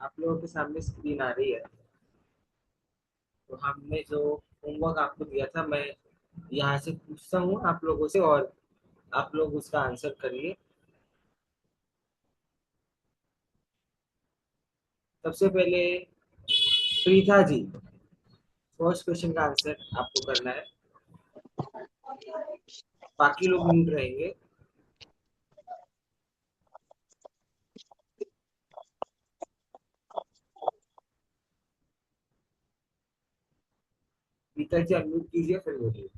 आप लोगों के सामने स्क्रीन आ रही है। तो हमने जो होमवर्क आपको दिया था, मैं यहाँ से पूछता हूँ आप लोगों से, और आप लोग उसका आंसर करिए। सबसे पहले प्रीता जी, फर्स्ट क्वेश्चन का आंसर आपको करना है। बाकी लोग म्यूट रहेंगे। प्रीता जी अनम्यूट कीजिए, फिर बोलिए।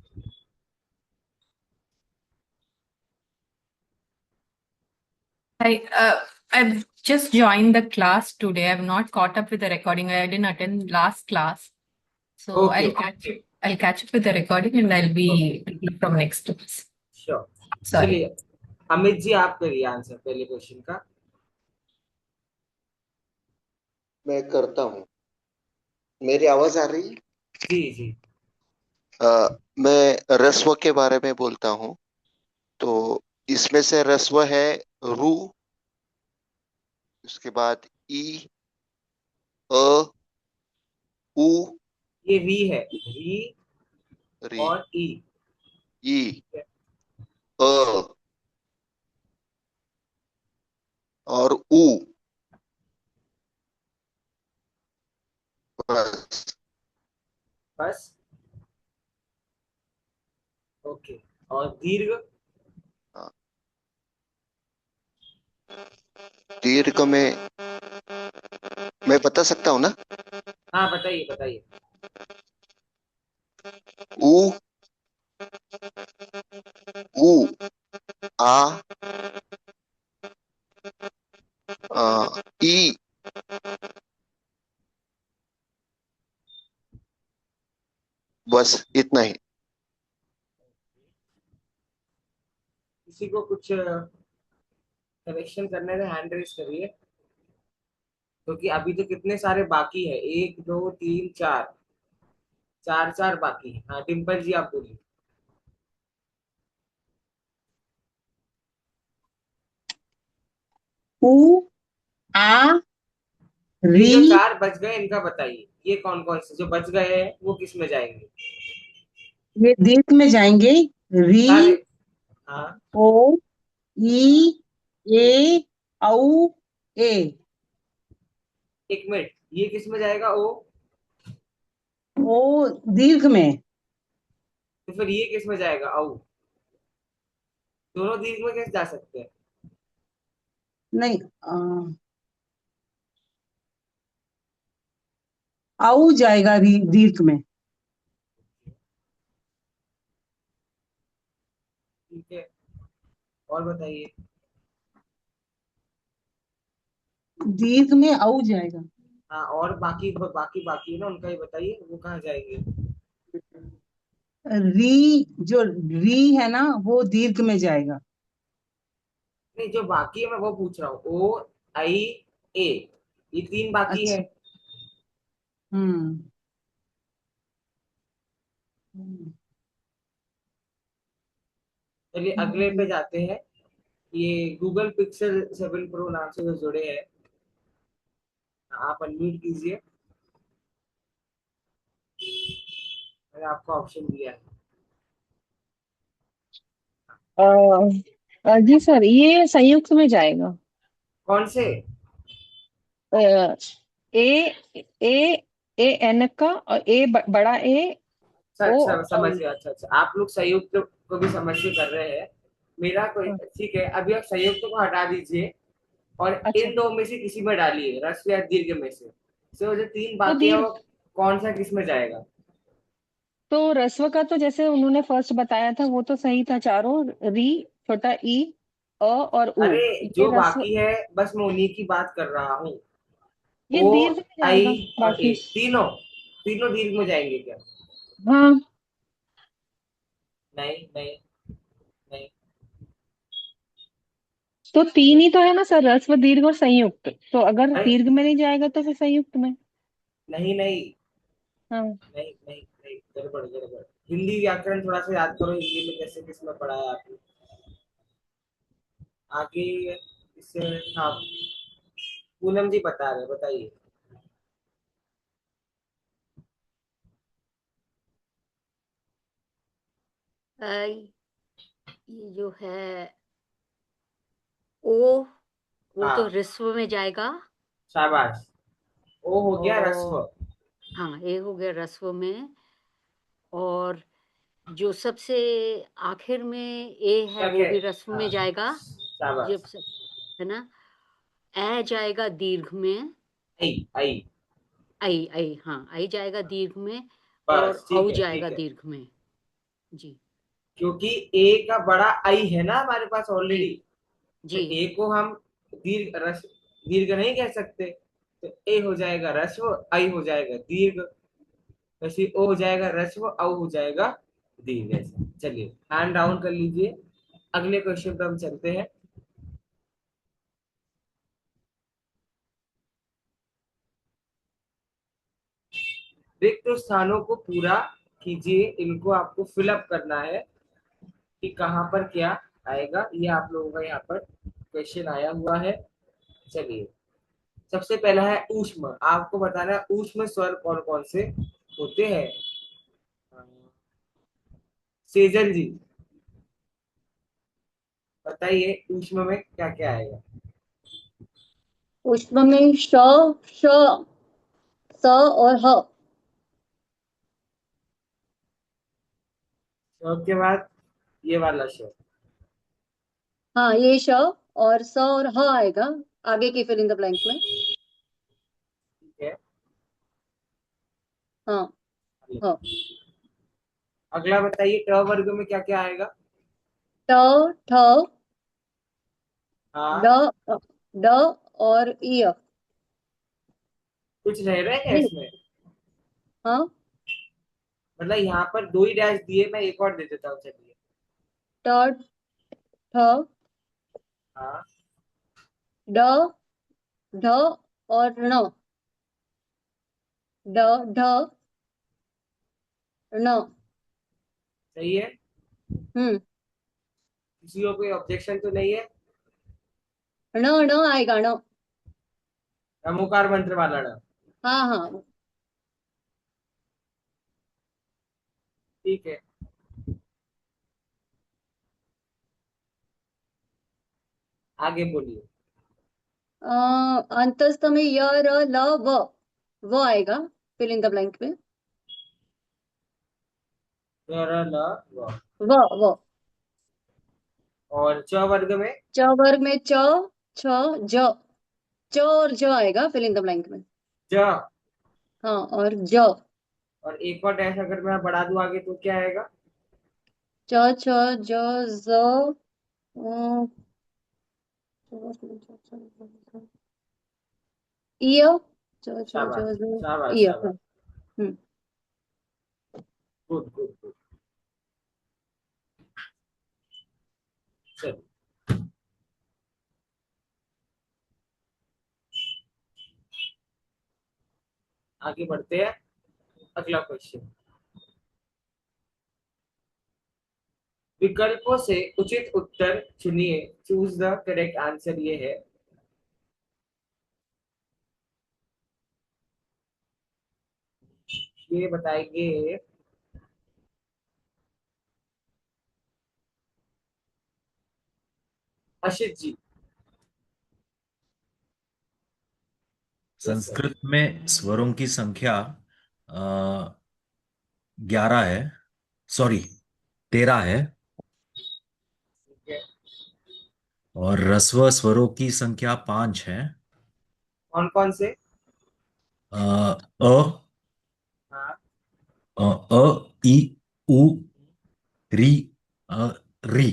I've just joined the class today. I've not caught up with the recording. I didn't attend last class. So okay I'll catch up with the recording and I'll okay, be ready from next class. Sure. Sorry. चलिए, अमित जी आप करिए answer पहले question का। मैं करता हूँ। मेरी आवाज आ रही है? जी जी। मैं रस्व के बारे में बोलता हूँ। तो इसमें से रस्व है रू, उसके बाद ई, अ, उ, ये री है, री री, और ई। ई, अ और उ। बस। बस। ओके। और दीर्घ? हाँ, दीर्घ में मैं बता सकता हूँ ना? हाँ बताइए बताइए। उ, उ, आ, ई। बस इतना ही। किसी को कुछ करेक्शन करने में हैंड रेस करिए, क्योंकि अभी तो कितने सारे बाकी है, एक दो तीन चार, चार चार बाकी है। हाँ डिम्पल जी आप बोलिए। उ, आ, ये री। जो चार बच गए इनका बताइए, ये कौन कौन से जो बच गए हैं वो किस में जाएंगे? ये दीर्घ में जाएंगे। री, सारे। हाँ। ओ, ई, ए, औ, ए। एक मिनट, ये किस में जाएगा ओ? ओ दीर्घ में। तो फिर ये किस में जाएगा औ? दोनों दीर्घ में कैसे जा सकते हैं? नहीं, औ जाएगा दीर्घ में। ठीक है, और बताइए। दीर्घ में औ जाएगा। हाँ, और बाकी बाकी बाकी है ना, उनका ही बताइए, वो कहाँ जाएंगे? री, जो री है ना वो दीर्घ में जाएगा। नहीं, जो बाकी है मैं वो पूछ रहा हूँ। ओ, आई, ए, ये तीन बाकी है। अच्छा। हम्म। हम्म। चलिए अगले पे जाते हैं। ये गूगल पिक्सल 7 प्रो नाम से जो जुड़े हैं, आप अनम्यूट कीजिए। मैंने आपको ऑप्शन दिया है। जी सर, ये संयुक्त में जाएगा। कौन से? अ, ए ए ए एन का और ए बड़ा ए अच्छा ओ अच्छा, और समझ औ। गया। अच्छा अच्छा, आप लोग संयुक्त को भी समझ के कर रहे हैं। मेरा कोई हाँ, ठीक है, अभी आप संयुक्त को हटा दीजिए और अच्छा। इन दो में से किसी में डालिए, ह्रस्व या दीर्घ में से। तो जो तीन तो बाकी है दीर्घ, वो कौन सा किस में जाएगा? तो रस्व का तो जैसे उन्होंने फर्स्ट बताया था वो तो सही था, चारों। री, छोटा ई, अ और उ। अरे ये जो रस्व, बाकी है बस मैं उन्हीं की बात कर रहा हूँ। ये ओ, दीर्घ में आई जाएगा और ए, बाकी। तीनों तीनों दीर्घ में जाएंगे क्या? हाँ, नहीं नहीं नहीं। तो तीन ही तो है ना सर, रस्व दीर्घ और संयुक्त। तो अगर अरे दीर्घ में नहीं जाएगा तो फिर संयुक्त में। नहीं नहीं हाँ। नहीं नहीं नहीं, गड़बड़ गड़बड़। हिंदी व्याकरण थोड़ा सा याद करो, हिंदी में कैसे किसमें पढ़ा है आपने आगे। इससे हाँ, पूनम जी बता रहे, बताइए। ये जो है ओ, वो तो हाँ, ऋस्व में जाएगा। शाबाश। ओ हो गया रस्व। और हाँ, ए हो गया ऋस्व में। और जो सबसे आखिर में ए है क्या वो क्या? भी ऋस्व में हाँ, जाएगा। जब शाबाश। सब, है ना। ए जाएगा दीर्घ में। आई आई। आई आई, हाँ, आई जाएगा दीर्घ में। बस और ठीक औ है, ठीक जाएगा है। दीर्घ में। जी। क्योंकि ए का बड़ा आई है ना हमारे पास जी। ऑलरेडी। तो जी। ए को हम दीर्घ नहीं कह सकते। तो ए हो जाएगा रस्व, आई हो जाएगा दीर्घ। वैसे ओ हो जाएगा रस्व, औ हो जाएगा दीर्घ। ऐसे चलिए हैंड डाउन कर लीजिए। अगले क्वेश्चन पे हम चलते हैं। रिक्त स्थानों को पूरा कीजिए, इनको आपको फिलअप करना है कि कहाँ पर क्या आएगा। ये आप लोगों का यहाँ पर क्वेश्चन आया हुआ है। चलिए, सबसे पहला है ऊष्म। आपको बताना है ऊष्म स्वर कौन कौन से होते हैं। सेजल जी बताइए, ऊष्म में क्या क्या आएगा। ऊष्म में श, श, स और ह। और के बाद ये वाला शब्द। हाँ, ये श और स और ह आएगा आगे की फिल इन द ब्लैंक में। ठीक है। हाँ, ह। अगला बताइए, ट वर्ग में क्या क्या आएगा। ट, ठ, ड, हाँ, ड और इ। कुछ रह रहा है क्या नहीं। इसमें? हाँ, मतलब यहाँ पर दो ही डैश दिए, मैं एक और दे देता हूँ, चलिए। ट, ठ, हाँ, ड, ढ और ण। ड, ढ, ण। सही है। हम्म। किसी को कोई ऑब्जेक्शन तो नहीं है? ण, ण आएगा, ण। नमोकार मंत्र वाला ना? हाँ हाँ। ठीक है, आगे बोलिए। अंतस्थ में य, र, ल, व आएगा फिल इन द ब्लैंक में। र, ल, व। व। और च वर्ग में? च वर्ग में च, छ, ज। च और ज आएगा फिल इन द ब्लैंक में। ज। हाँ, और ज। और एक और डैश अगर मैं बढ़ा दूं आगे तो क्या आएगा? च, छ, ज, ज, य, च, छ, ज, शाबाश, ज, शाबाश, य। हाँ। शाबाश। हम्म। Good good good. चलो, आगे बढ़ते हैं। अगला क्वेश्चन। विकल्पों से उचित उत्तर चुनिए, चूज द करेक्ट आंसर। ये है, ये बताएंगे अशित जी। Yes sir. संस्कृत में स्वरों की संख्या 11 है, सॉरी 13 है। ठीक है। और ह्रस्व स्वरों की संख्या 5 है। कौन कौन से? अ, अ, हाँ, अ, ई, उ, री, री।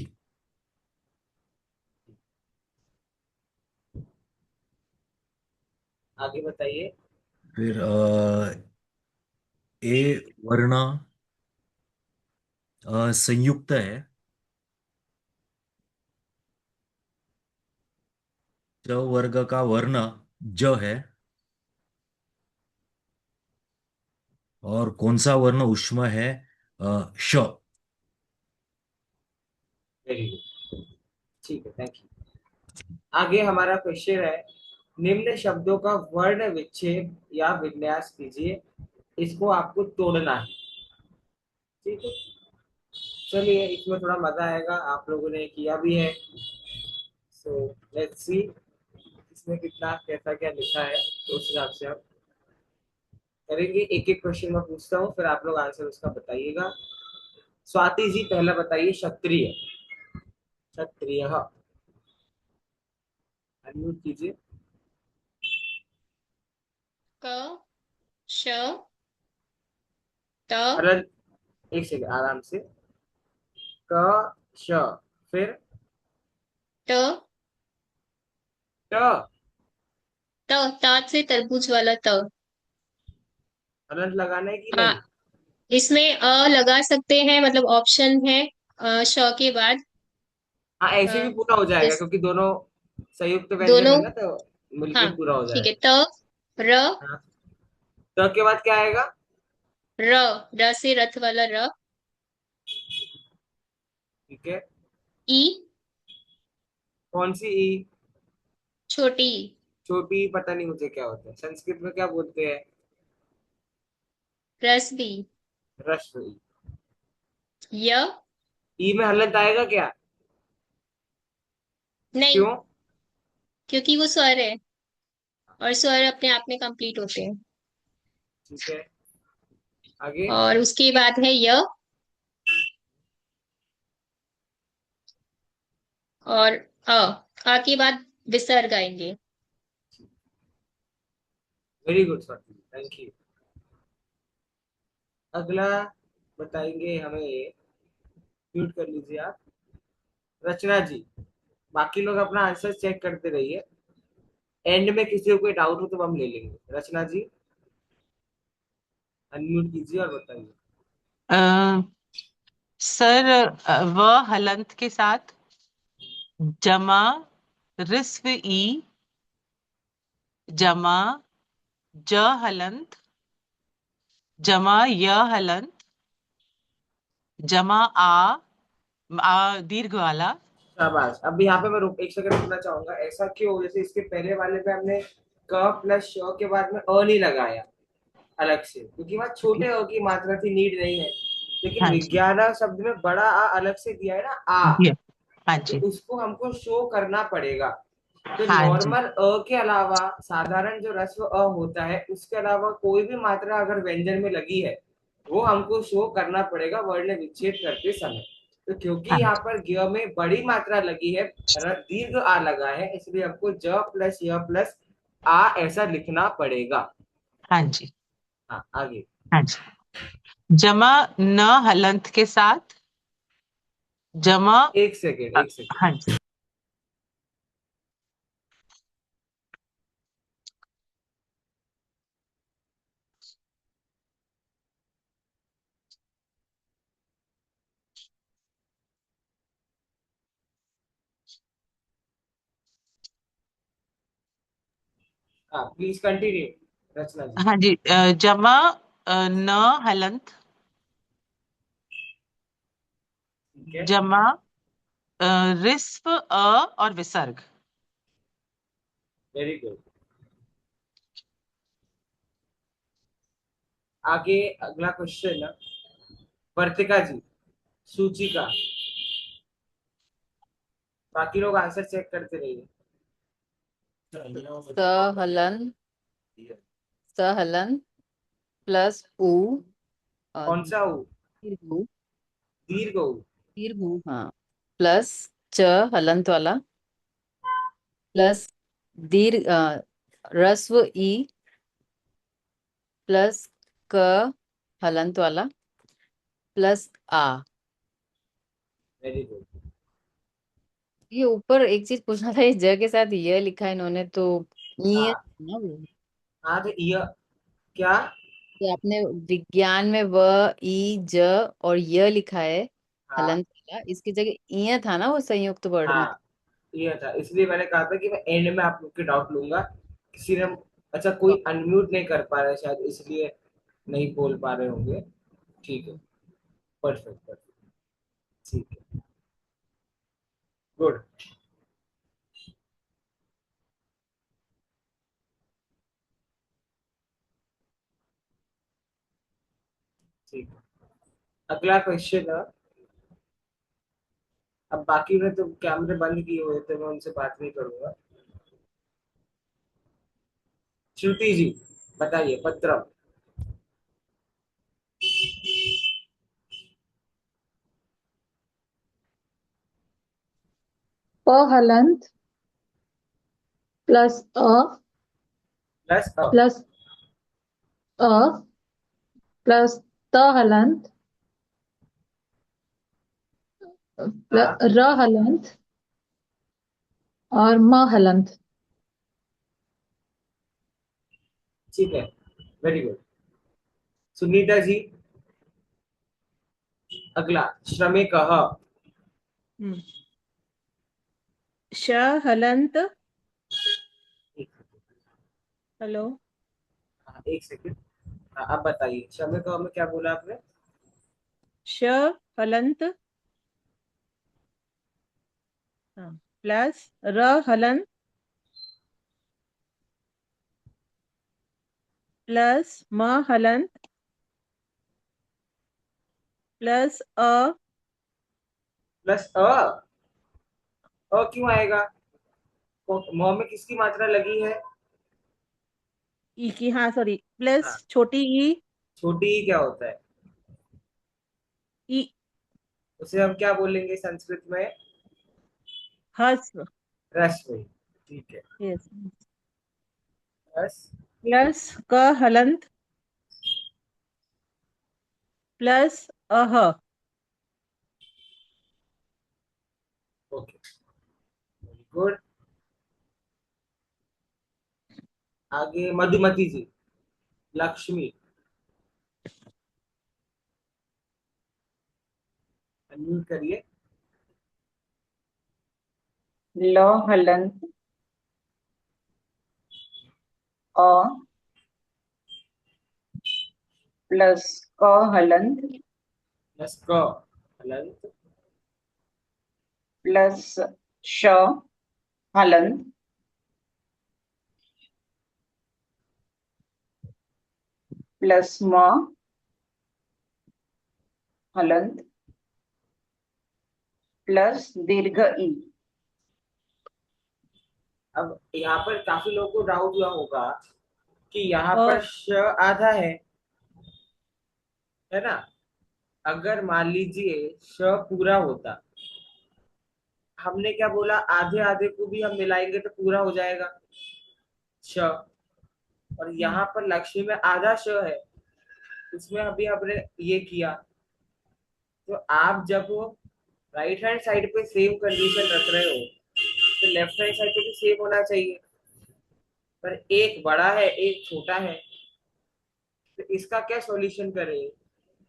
आगे बताइए। फिर ए वर्ण संयुक्त है। च वर्ग का वर्ण ज है। और कौन सा वर्ण ऊष्म है? श। वेरी गुड, ठीक है, थैंक यू। आगे हमारा क्वेश्चन है, निम्न शब्दों का वर्ण विच्छेद या विन्यास कीजिए, इसको आपको तोड़ना है। ठीक है, चलिए इसमें थोड़ा मजा आएगा, आप लोगों ने किया भी है। सो लेट्स सी इसमें कितना कैसा क्या लिखा है, तो उस हिसाब से हम करेंगे। एक एक क्वेश्चन मैं पूछता हूँ, फिर आप लोग आंसर उसका बताइएगा। स्वाति जी पहला बताइए, क्षत्रिय। क्षत्रिय, अनम्यूट कीजिए। क श त अरन, एक सेकंड आराम से। क श, फिर ट ट। त तात से तरबूज वाला त। अनंत लगाना है कि हाँ, नहीं? इसमें लगा सकते हैं, मतलब ऑप्शन है श के बाद। हाँ, ऐसे भी अ, पूरा हो जाएगा जैस क्योंकि दोनों संयुक्त व्यंजन दोनों। है ना, तो मिलके हाँ, पूरा हो ठीक है। जाएगा। त र हाँ, त के बाद क्या आएगा? र र से रथ वाला र। ठीक है। ई कौन सी ई? छोटी। छोटी ई, पता नहीं मुझे क्या होता है, संस्कृत में क्या बोलते हैं? रस्वी। रस्व ई। य ई में हलंत आएगा क्या? नहीं, क्यों? क्योंकि वो स्वर है और स्वर अपने आप में कंप्लीट होते हैं। ठीक है, आगे। और उसके बाद है य, और आ के बाद विसर्ग आएंगे। Very good Swati, thank you. अगला बताएंगे हमें, म्यूट कर लीजिए आप, रचना जी। बाकी लोग अपना आंसर चेक करते रहिए, एंड में किसी को कोई डाउट हो तो हम ले लेंगे। रचना जी अनम्यूट कीजिए और बताइए। अ, सर व हलंत के साथ जमा रिस्व ई जमा ज हलंत जमा य हलंत जमा दीर्घ वाला। शाबाश। अब यहाँ पे मैं रुक एक सेकंड रुकना चाहूंगा। ऐसा क्यों? जैसे इसके पहले वाले पे हमने क प्लस श के बाद में अ नहीं लगाया अलग से, क्योंकि वहां छोटे अ की मात्रा थी, नीड नहीं है। लेकिन हाँ जी। विज्ञान शब्द में बड़ा आ अलग से दिया है ना, आ, ये, हाँ तो जी। उसको हमको शो करना पड़ेगा। तो हाँ जी। नॉर्मल अ के अलावा साधारण जो रस्व अ होता है, उसके अलावा कोई भी मात्रा अगर व्यंजन में लगी है, वो हमको शो करना पड़ेगा वर्ण विच्छेद करते समय। तो क्योंकि हाँ यहाँ जी। पर ग में बड़ी मात्रा लगी है, दीर्घ आ लगा है, इसलिए हमको ज प्लस य प्लस आ ऐसा लिखना पड़ेगा। हाँ जी। हाँ, आगे। हाँ जी। जमा न हलंत के साथ जमा। एक सेकेंड, एक सेकेंड। हाँ जी। हाँ, प्लीज कंटिन्यू रचना जी। हाँ जी। जमा न हलंत ठीक है, जमा रिस्व और विसर्ग। Very good. आगे अगला क्वेश्चन, वर्तिका जी, सूचिका। बाकी लोग आंसर चेक करते रहिए। सहलन सहलन प्लस उ कौन सा ऊ? दीर्घ दीर्घ ऊ। दीर्घ उ, हाँ, प्लस च हलंत वाला प्लस दीर्घ रस्व ई प्लस क हलंत वाला प्लस आ। Very good. ये ऊपर एक चीज पूछना था, इस ज के साथ ये लिखा है इन्होंने, तो ये हाँ, ना वो, हाँ तो यह क्या? कि आपने विज्ञान में व ई ज और य लिखा है हाँ, हलंत वाला, इसकी जगह य था ना वो संयुक्त वर्ड में। हाँ, यह था, इसलिए मैंने कहा था कि मैं एंड में आप लोग के डाउट लूंगा। किसी ने, अच्छा कोई अनम्यूट नहीं कर पा रहा है शायद, इसलिए नहीं बोल पा रहे होंगे। ठीक है, परफेक्ट परफेक्ट, ठीक है, गुड। ठीक है, अगला क्वेश्चन है। अब बाकी में तो कैमरे बंद किए हुए थे, मैं उनसे बात नहीं करूंगा। श्रुति जी बताइए, पत्रम। प हलंत प्लस अ प्लस अ। प्लस अ प्लस त हलंत हाँ र हलंत और म हलंत। ठीक है, वेरी गुड। सुनीता जी अगला, श्रमिक हम्म। श हलंत। हेलो। हाँ, एक सेकंड। हाँ, अब बताइए, श्रमिक में क्या बोला आपने? श हलंत प्लस र हलंत प्लस म हलंत प्लस अ प्लस क्यों आएगा? म में किसकी मात्रा लगी है? ई की, हाँ सॉरी, प्लस हाँ, छोटी ई छोटी ई क्या होता है? ई उसे हम क्या बोलेंगे संस्कृत में? हस्व। रस्व। ठीक है, यस। रस। प्लस क हलंत प्लस अह। Okay, very good. आगे मधुमती जी, लक्ष्मी, अनम्यूट करिए। ल हलंत अ प्लस क हलंत प्लस क हलंत प्लस श हलंत प्लस म हलंत प्लस दीर्घ ई। अब यहाँ पर काफी लोगों को डाउट हुआ होगा कि यहाँ अ पर श आधा है ना? अगर मान लीजिए श पूरा होता, हमने क्या बोला, आधे आधे को भी हम मिलाएंगे तो पूरा हो जाएगा श। और यहाँ पर लक्ष्मी में आधा श है, उसमें अभी हमने ये किया। तो आप जब राइट हैंड साइड पे सेम कंडीशन रख रहे हो, तो लेफ्ट हैंड साइड पे भी सेम होना चाहिए। पर एक बड़ा है, एक छोटा है, तो इसका क्या सॉल्यूशन करें?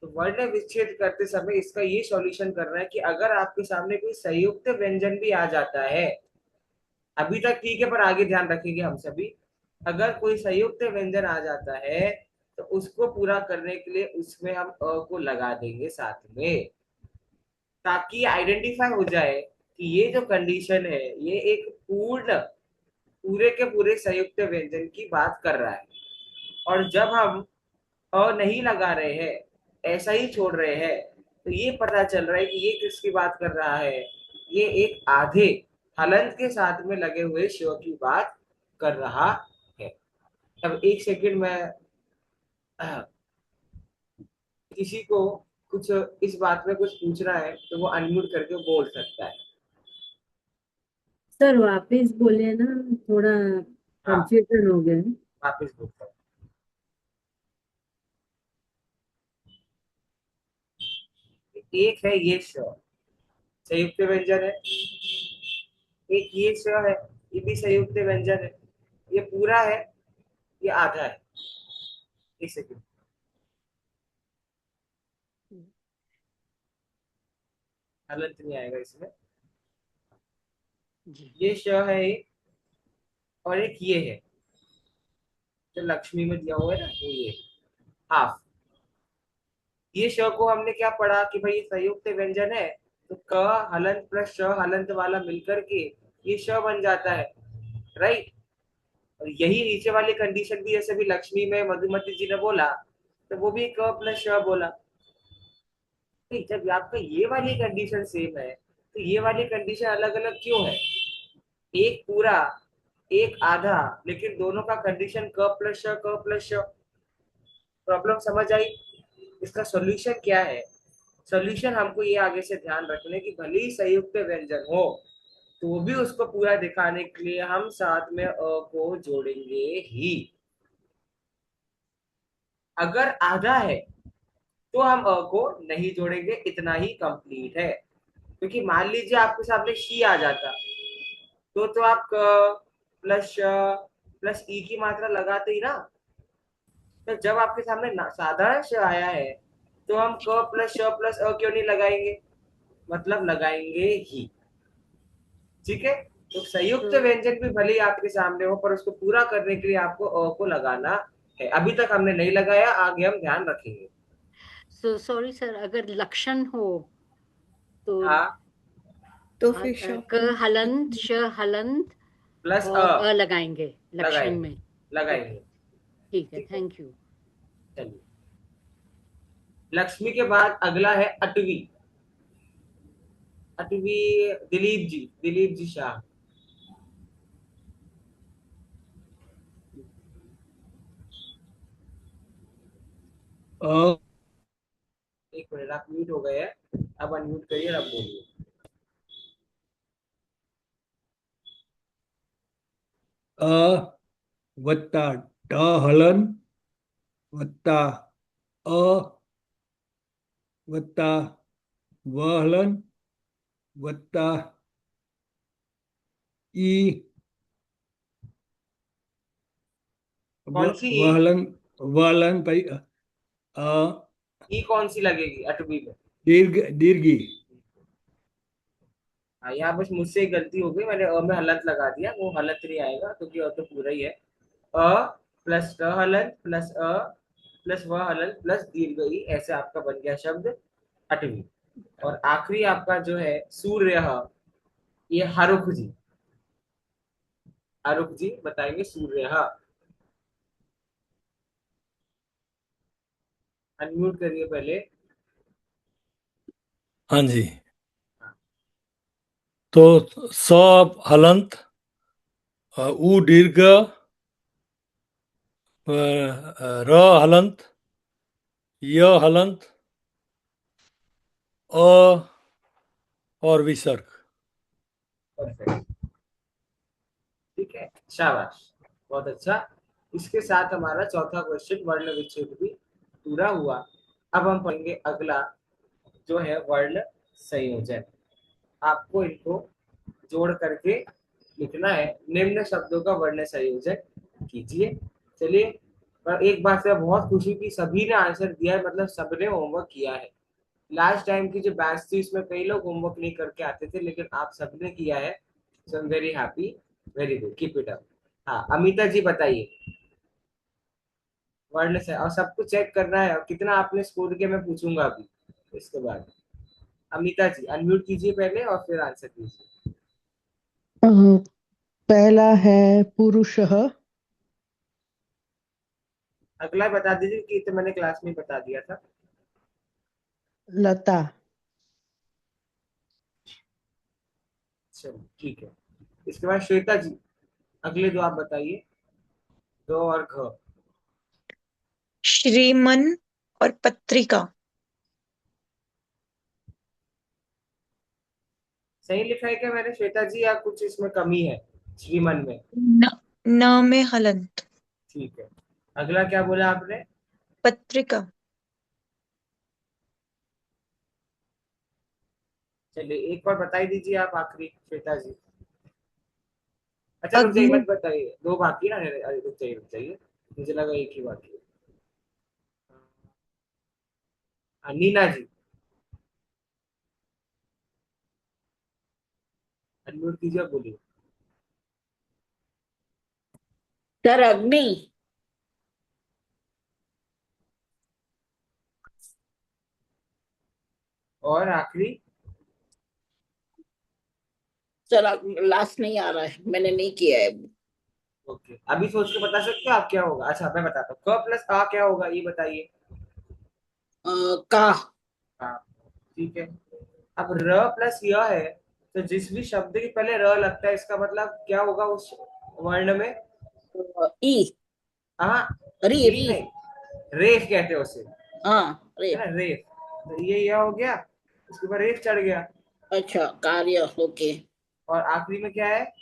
तो वर्ण विच्छेद करते समय इसका ये सॉल्यूशन करना है कि अगर आपके सामने कोई संयुक्त व्यंजन भी आ जाता है, अभी तक ठीक है पर आगे ध्यान रखेंगे हम सभी, अगर कोई संयुक्त व्यंजन आ जाता है तो उसको पूरा करने के लिए उसमें हम अ को लगा देंगे साथ में, ताकि आइडेंटिफाई हो जाए कि ये जो कंडीशन है ये एक पूरे के पूरे संयुक्त व्यंजन की बात कर रहा है। और जब हम नहीं लगा रहे हैं, ऐसा ही छोड़ रहे हैं, तो ये पता चल रहा है कि ये किसकी बात कर रहा है, ये एक आधे हलंत के साथ में लगे हुए शिव की बात कर रहा है। अब एक सेकंड में किसी को कुछ इस बात में कुछ पूछना है तो वो अनम्यूट करके बोल सकता है। सर वापिस बोले ना, थोड़ा हाँ, कंफ्यूजन हो गया। वापिस बोलता हूँ। एक है ये श, संयुक्त व्यंजन है। एक ये श है, ये भी संयुक्त व्यंजन है। ये पूरा है, ये आधा है। एक सेकंड, हलंत नहीं आएगा इसमें। जी। ये श है एक, और एक ये है जो लक्ष्मी में दिया हुआ है ना, वो ये हाफ। ये श को हमने क्या पढ़ा कि भाई ये संयुक्त व्यंजन है, तो क हलंत प्लस श हलंत वाला मिलकर के ये श बन जाता है, राइट? और यही नीचे वाली कंडीशन भी, जैसे भी लक्ष्मी में मधुमती जी ने बोला, तो वो भी क प्लस श बोला। नहीं, जब आपका ये वाली कंडीशन सेम है तो ये वाली कंडीशन अलग अलग क्यों है? एक पूरा, एक आधा, लेकिन दोनों का कंडीशन क प्लस श, क प्लस श। प्रॉब्लम समझ आई? इसका सॉल्यूशन क्या है? सॉल्यूशन हमको ये आगे से ध्यान रखने की भले ही संयुक्त व्यंजन हो तो भी उसको पूरा दिखाने के लिए हम साथ में अ को जोड़ेंगे ही। अगर आधा है तो हम अ को नहीं जोड़ेंगे, इतना ही कंप्लीट है। क्योंकि मान लीजिए आपके सामने शी आ जाता तो आप क प्लस श प्लस ई की मात्रा लगाते ही ना। तो जब आपके सामने साधारण श आया है तो हम क प्लस श प्लस अ क्यों नहीं लगाएंगे? मतलब लगाएंगे ही। ठीक है। तो संयुक्त तो व्यंजन भी भले ही आपके सामने हो पर उसको पूरा करने के लिए आपको अ को लगाना है। अभी तक हमने नहीं लगाया, आगे हम ध्यान रखेंगे। सॉरी सर, अगर लक्षण हो तो हाँ, तो फिर श क हलंत श हलंत प्लस और अ लगाएंगे लक्षण लगाएंगे में। लगाएंगे। ओके, ठीक है, ठीक है, थैंक यू। चलिए। लक्ष्मी के बाद अगला है अटवी। अटवी, दिलीप जी शाह। अ एक मिनट, आप म्यूट हो गए हैं, अब अनम्यूट करिए, अब बोलिए। अ वत्ता ट हलन वत्ता अ वत्ता व हलन वत्ता ई कौन सी व हलन भाई अ ई कौन सी लगेगी अटवी में? दीर्घी। हाँ, यहाँ बस मुझसे एक गलती हो गई, मैंने अ में हलंत लगा दिया, वो हलंत नहीं आएगा क्योंकि अ तो पूरा ही है। अ प्लस ट हलंत प्लस अ प्लस व हलंत प्लस दीर्घ ई, ऐसे आपका बन गया शब्द अटवी। और आखिरी आपका जो है सूर्य, ये हरुख जी। हरुख जी बताएंगे सूर्य। अनम्यूट करिए पहले। हाँ जी। तो स हलंत उ दीर्घ र हलंत य हलंत अ और विसर्ग। परफेक्ट, ठीक है, शाबाश, बहुत अच्छा। इसके साथ हमारा चौथा क्वेश्चन वर्ण विच्छेद भी पूरा हुआ। अब हम पढ़ेंगे अगला, जो है वर्ण संयोजन। आपको इनको जोड़ करके लिखना है। निम्न शब्दों का वर्ण संयोजन कीजिए। चलिए, पर एक बात से बहुत खुशी की सभी ने आंसर दिया है, मतलब सबने होमवर्क किया है। लास्ट टाइम की जो बैच थी उसमें कई लोग होमवर्क नहीं करके आते थे, लेकिन आप सबने किया है। So I am very happy, very good, keep it up. हाँ, अमिता जी बताइए वर्ण से, और सबको चेक करना है और कितना आपने स्कोर किया मैं पूछूंगा अभी इसके बाद। अमिता जी अनम्यूट कीजिए पहले और फिर आंसर कीजिए। पहला है पुरुषः। अगला बता दीजिए कि तो मैंने क्लास में बता दिया था। लता। चलो ठीक है। इसके बाद श्वेता जी, अगले दो आप बताइए, दो और घ। श्रीमन और पत्रिका। सही लिखा है क्या मैंने श्वेता जी, या कुछ इसमें कमी है श्रीमन में? न, न में हलंत। ठीक है। अगला क्या बोला आपने? पत्रिका। चलिए एक बार बताई दीजिए आप आखिरी, श्वेता जी। अच्छा रुक जाइए, अग्नि। मत बताइए, दो बाकी ना। अरे रुक जाइए, मुझे लगा एक ही बाकी है। नीना जी अनम्यूट कीजिए और बोलिए। सर अग्नि। और आखिरी? सर लास्ट नहीं आ रहा है, मैंने नहीं किया है। ओके, अभी सोच के बता सकते हो आप क्या होगा? अच्छा मैं बताता हूँ, क प्लस आ क्या होगा ये बताइए। का। हाँ, ठीक है। अब र प्लस य है, तो जिस भी शब्द के पहले र लगता है इसका मतलब क्या होगा उस वर्ण में? ई। हाँ, री ई री। नहीं, रेफ कहते हैं उसे, हाँ, है रेफ। ना, रेफ। तो ये हो गया, उसके ऊपर रेफ चढ़ गया, अच्छा, कार्य। ओके। और आखिरी में क्या है?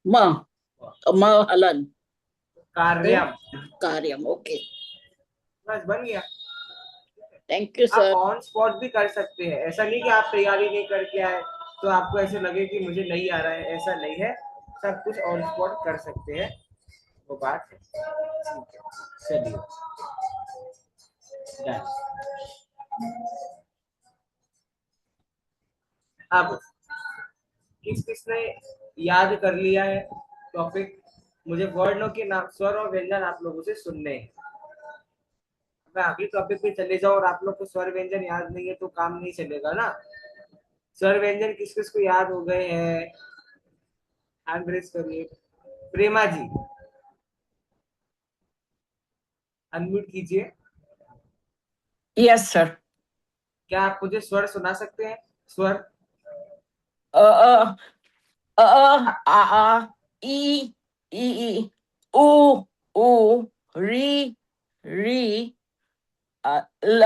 म म हलन। तो कार्यम। कार्यम। ओके। बस बन गया। थैंक यू आप सर। ऑन स्पॉट भी कर सकते हैं, ऐसा नहीं कि आप तैयारी नहीं करके आए तो आपको ऐसे लगे कि मुझे नहीं आ रहा है, ऐसा नहीं है, सब कुछ ऑन स्पॉट कर सकते हैं, वो बात है। ठीक है, चलिए डन। अब किस किसने याद कर लिया है टॉपिक? मुझे वर्णों के नाम, स्वर और व्यंजन आप लोगों से सुनने हैं। मैं अगले टॉपिक पे चले जाऊं और आप लोग को स्वर व्यंजन याद नहीं है तो काम नहीं चलेगा ना। स्वर व्यंजन किस किस को याद हो गए हैं? हैंड रेज करिए। प्रेमा जी अनम्यूट कीजिए। Yes sir. क्या आप मुझे स्वर सुना सकते हैं? स्वर। अ अ आ ई ई उ ऊ री री ल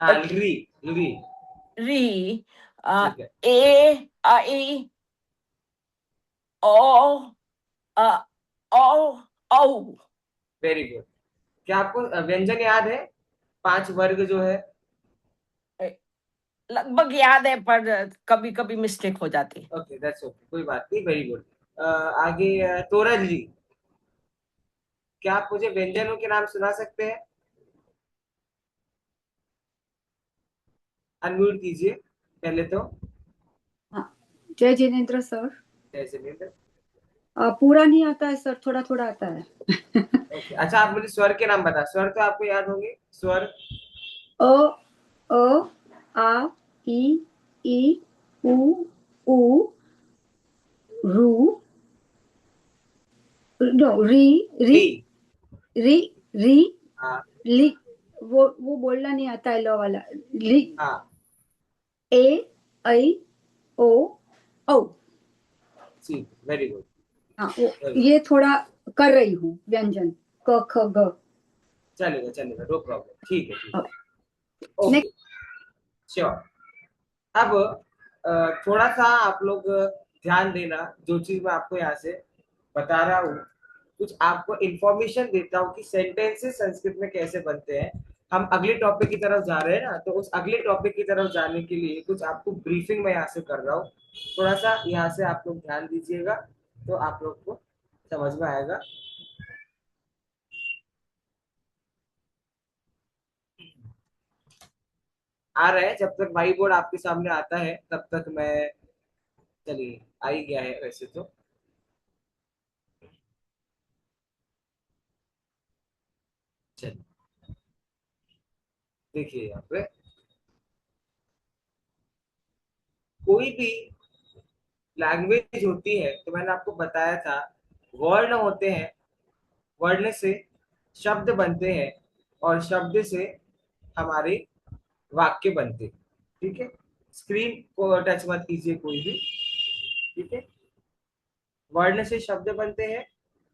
हाँ, री। री। री ठीक है, ए आई ओ ओ औ। Very good. क्या आपको व्यंजन याद है? 5 वर्ग जो है। लगभग याद है पर कभी कभी मिस्टेक हो जाती है। ओके, दैट्स ओके, कोई बात नहीं, वेरी गुड। आगे तोरज जी, क्या आप मुझे व्यंजनों के नाम सुना सकते हैं? अनम्यूट कीजिए पहले तो। हाँ, जय जिनेन्द्र सर। जैसे नहीं। पूरा नहीं आता है सर, थोड़ा थोड़ा आता है। ओके, अच्छा आप मुझे स्वर के नाम बता। स्वर तो आपको याद होंगे। स्वर। अ अ आ ई उ रू नो री री री। री री हाँ। ली। वो बोलना नहीं आता है, लो वाला। ली। हाँ। ए आई ओ औ। ठीक, वेरी गुड। हाँ, ये थोड़ा कर रही हूँ व्यंजन, क ख ग। चलेगा चलेगा, नो प्रॉब्लम, ठीक है, ठीक है। Okay, next. श्योर। अब थोड़ा सा आप लोग ध्यान देना, जो चीज मैं आपको यहाँ से बता रहा हूँ, कुछ आपको इंफॉर्मेशन देता हूँ कि सेंटेंसेस संस्कृत में कैसे बनते हैं। हम अगले टॉपिक की तरफ जा रहे हैं ना, तो उस अगले टॉपिक की तरफ जाने के लिए कुछ आपको ब्रीफिंग मैं यहाँ से कर रहा हूँ। थोड़ा सा यहाँ से आप लोग ध्यान दीजिएगा तो आप लोग को समझ में आएगा। आ रहा है, जब तक व्हाइट बोर्ड आपके सामने आता है तब तक मैं, चलिए आ ही गया है वैसे तो। चलिए देखिए यहाँ पे कोई भी लैंग्वेज होती है तो मैंने आपको बताया था वर्ण होते हैं, वर्ण से शब्द बनते हैं और शब्द से हमारे वाक्य बनते हैं। ठीक है, स्क्रीन को टच मत कीजिए कोई भी। ठीक है, वर्ण से शब्द बनते हैं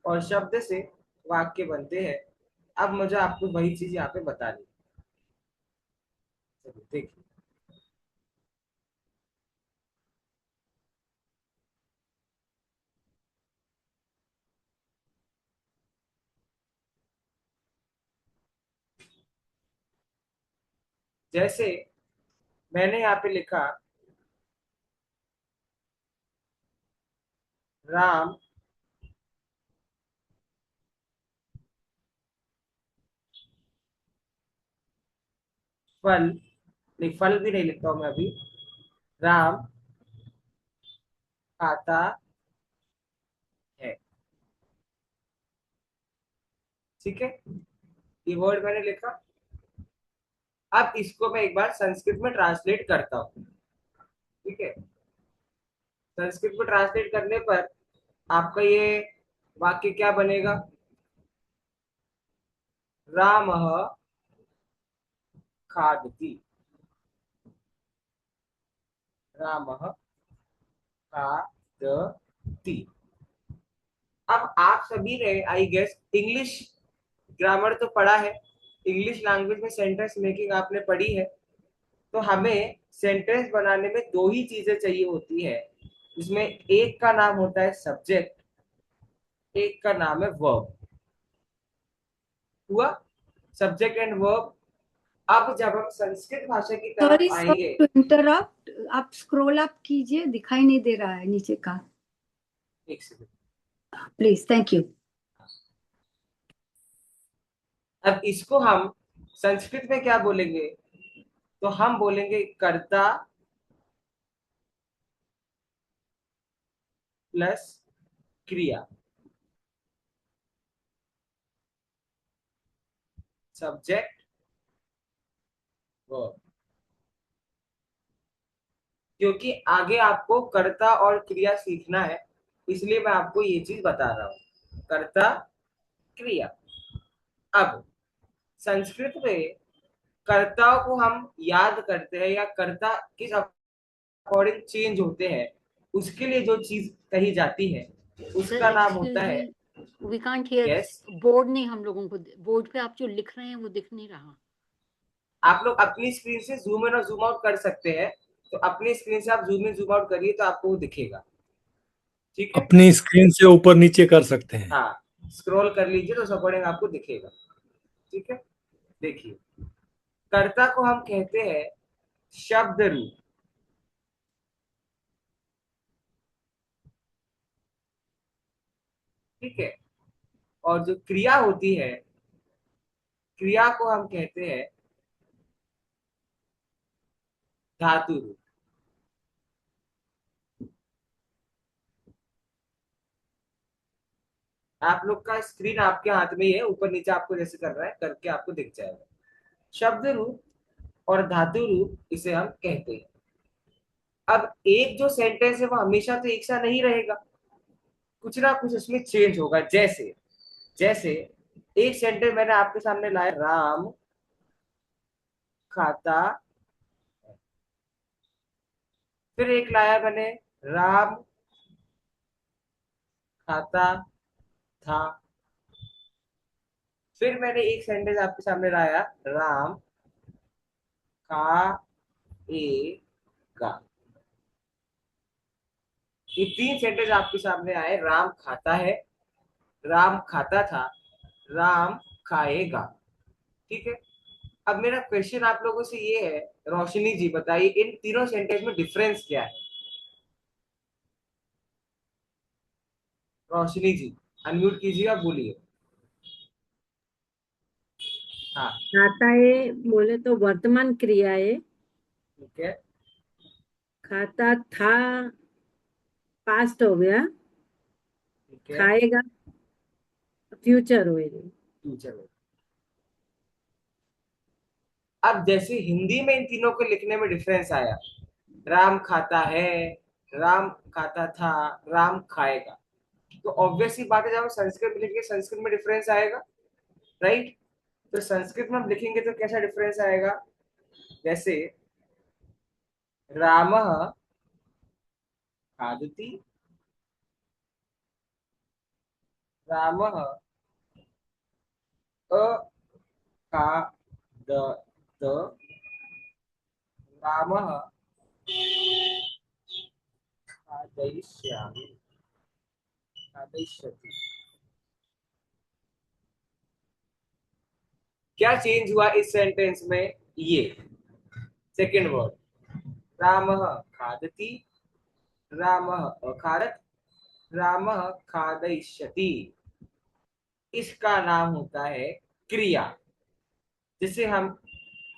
और शब्द से वाक्य बनते हैं। अब मुझे आपको वही चीज यहाँ पे बतानी है। देखिए, जैसे मैंने यहाँ पे लिखा राम फल, नहीं फल भी नहीं लिखता हूं मैं अभी, राम खाता है। ठीक है, ये वर्ड मैंने लिखा। अब इसको मैं एक बार संस्कृत में ट्रांसलेट करता हूँ। ठीक है, संस्कृत में ट्रांसलेट करने पर आपका ये वाक्य क्या बनेगा? रामः खादति। रामः खादति। अब आप सभी ने आई गेस इंग्लिश ग्रामर तो पढ़ा है, इंग्लिश लैंग्वेज में सेंटेंस मेकिंग आपने पढ़ी है। तो हमें सेंटेंस बनाने में दो ही चीजें चाहिए होती है, जिसमें एक का नाम होता है सब्जेक्ट, एक का नाम है वर्ब। हुआ सब्जेक्ट एंड वर्ब। अब जब हम संस्कृत भाषा की तरफ सॉरी आएंगे, टू इंटरप्ट, आप स्क्रॉल अप कीजिए, दिखाई नहीं दे रहा है नीचे का, एक सेकंड प्लीज, थैंक यू। अब इसको हम संस्कृत में क्या बोलेंगे, तो हम बोलेंगे कर्ता प्लस क्रिया, सब्जेक्ट वर्ब। क्योंकि आगे आपको कर्ता और क्रिया सीखना है, इसलिए मैं आपको ये चीज बता रहा हूं, कर्ता क्रिया। अब संस्कृत में कर्ताओं को हम याद करते हैं या कर्ता किस अकॉर्डिंग चेंज होते हैं, उसके लिए जो चीज कही जाती है उसका नाम होता है। We can't hear. Yes, board नहीं, हम लोगों को बोर्ड पे आप जो लिख रहे हैं वो दिख नहीं रहा। आप लोग अपनी स्क्रीन से जूम इन और जूम आउट कर सकते हैं, तो अपनी स्क्रीन से आप जूम इन जूम आउट करिए तो आपको वो दिखेगा। ठीक है, अपनी स्क्रीन से ऊपर नीचे कर सकते हैं। हाँ, स्क्रॉल कर लीजिए तो उस अकॉर्डिंग आपको दिखेगा। ठीक है, देखिए कर्ता को हम कहते हैं शब्द रूप। ठीक है, और जो क्रिया होती है, क्रिया को हम कहते हैं धातु रूप। आप लोग का स्क्रीन आपके हाथ में ही है, ऊपर नीचे आपको जैसे कर रहा है करके आपको दिख जाएगा। शब्द रूप और धातु रूप इसे हम कहते हैं। अब एक जो सेंटेंस है वो हमेशा तो एक सा नहीं रहेगा, कुछ ना कुछ उसमें चेंज होगा। जैसे जैसे एक सेंटेंस मैंने आपके सामने लाया, राम खाता, फिर एक लाया मैंने राम खाता था, फिर मैंने एक सेंटेंस आपके सामने लाया, राम खाएगा। ये तीन सेंटेंस आपके सामने आए, राम खाता है, राम खाता था, राम खाएगा। ठीक है, अब मेरा क्वेश्चन आप लोगों से ये है, रोशनी जी बताइए इन तीनों सेंटेंस में डिफरेंस क्या है। रोशनी जी अनम्यूट कीजिए, आप बोलिए। हाँ खाता है बोले तो वर्तमान क्रिया है, ठीक है, खाता था पास्ट हो गया, ठीक है, खाएगा फ्यूचर होएगा। फ्यूचर में। अब जैसे हिंदी में इन तीनों को लिखने में डिफरेंस आया, राम खाता है, राम खाता था, राम खाएगा, तो ऑब्वियस सी बात है जब हम संस्कृत में लिखेंगे संस्कृत में डिफरेंस आएगा, राइट। तो संस्कृत में हम लिखेंगे तो कैसा डिफरेंस आएगा, जैसे रामः खादति, रामः अखादत, रामः खादयिष्यामि, खादयिष्यति। क्या चेंज हुआ इस सेंटेंस में, ये सेकेंड वर्ड, रामः खादति, रामः अखादत, रामः खादयिष्यति। इसका नाम होता है क्रिया, जिसे हम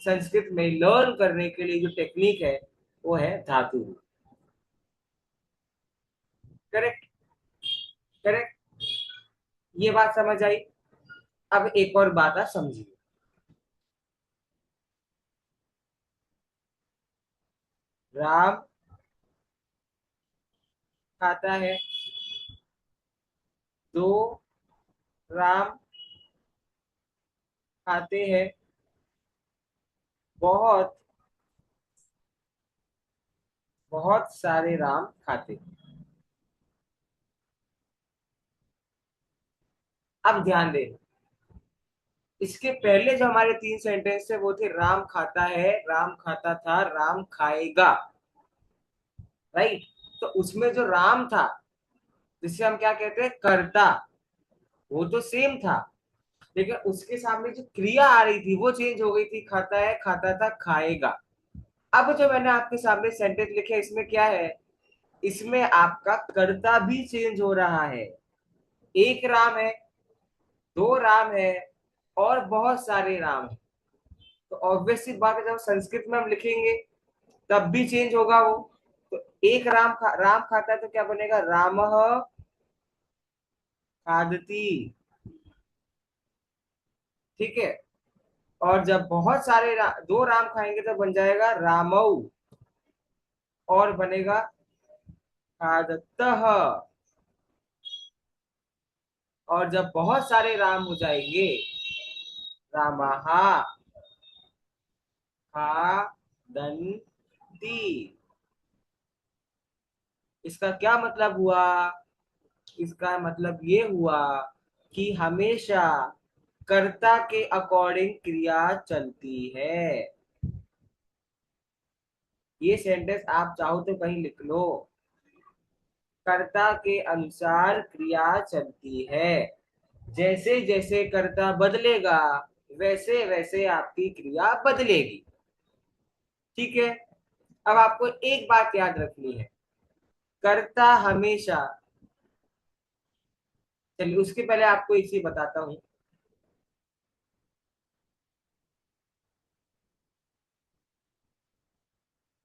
संस्कृत में लर्न करने के लिए जो टेक्निक है वो है धातु। करेक्ट, करेक्ट, ये बात समझ आई। अब एक और बात आप समझिए, राम खाता है, दो राम खाते हैं, बहुत बहुत सारे राम खाते। अब ध्यान देना, इसके पहले जो हमारे 3 सेंटेंस थे वो थे राम खाता है, राम खाता था, राम खाएगा, राइट। तो उसमें जो राम था जिसे हम क्या कहते हैं, कर्ता, वो तो सेम था, लेकिन उसके सामने जो क्रिया आ रही थी वो चेंज हो गई थी, खाता है, खाता था, खाएगा। अब जो मैंने आपके सामने सेंटेंस लिखे इसमें क्या है, इसमें आपका कर्ता भी चेंज हो रहा है। एक राम है, दो राम है, और बहुत सारे राम है। तो ऑब्वियसली बात है, जब संस्कृत में हम लिखेंगे तब भी चेंज होगा वो। तो एक राम खाता है तो क्या बनेगा, रामः खादति, ठीक है। और जब बहुत सारे दो राम खाएंगे तो बन जाएगा रामऊ, और बनेगा खादतः। और जब बहुत सारे राम हो जाएंगे, रामहा खादन्ति। इसका क्या मतलब हुआ, इसका मतलब ये हुआ कि हमेशा कर्ता के अकॉर्डिंग क्रिया चलती है। ये सेंटेंस आप चाहो तो कहीं लिख लो, कर्ता के अनुसार क्रिया चलती है। जैसे जैसे कर्ता बदलेगा वैसे वैसे आपकी क्रिया बदलेगी, ठीक है। अब आपको एक बात याद रखनी है, कर्ता हमेशा, चलिए उसके पहले आपको एक चीज बताता हूं।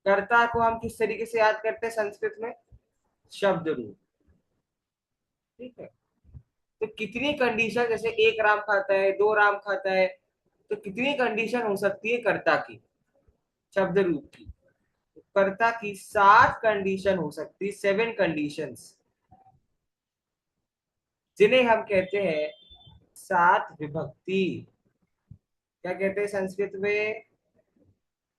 कर्ता को हम किस तरीके से याद करते हैं संस्कृत में, शब्द रूप, ठीक है। तो कितनी कंडीशन, जैसे एक राम खाता है, दो राम खाता है, तो कितनी कंडीशन हो सकती है कर्ता की, शब्द रूप की। तो कर्ता की 7 कंडीशन हो सकती है, 7 कंडीशंस, जिन्हें हम कहते हैं 7 विभक्ति। क्या कहते हैं संस्कृत में,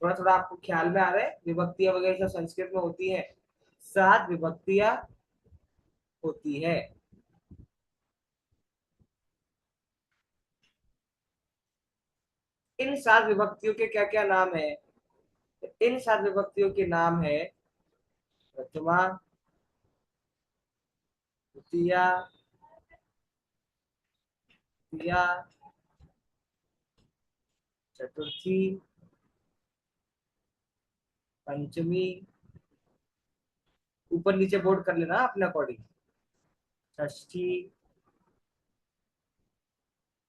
थोड़ा थोड़ा आपको ख्याल में आ रहा है, विभक्तियां वगैरह सब संस्कृत में होती है, 7 विभक्तियां होती है। इन 7 विभक्तियों के क्या क्या नाम है, इन 7 विभक्तियों के नाम है प्रथमा, द्वितीया, तृतीया, चतुर्थी, पंचमी, ऊपर नीचे बोर्ड कर लेना अपने अकॉर्डिंग, षष्ठी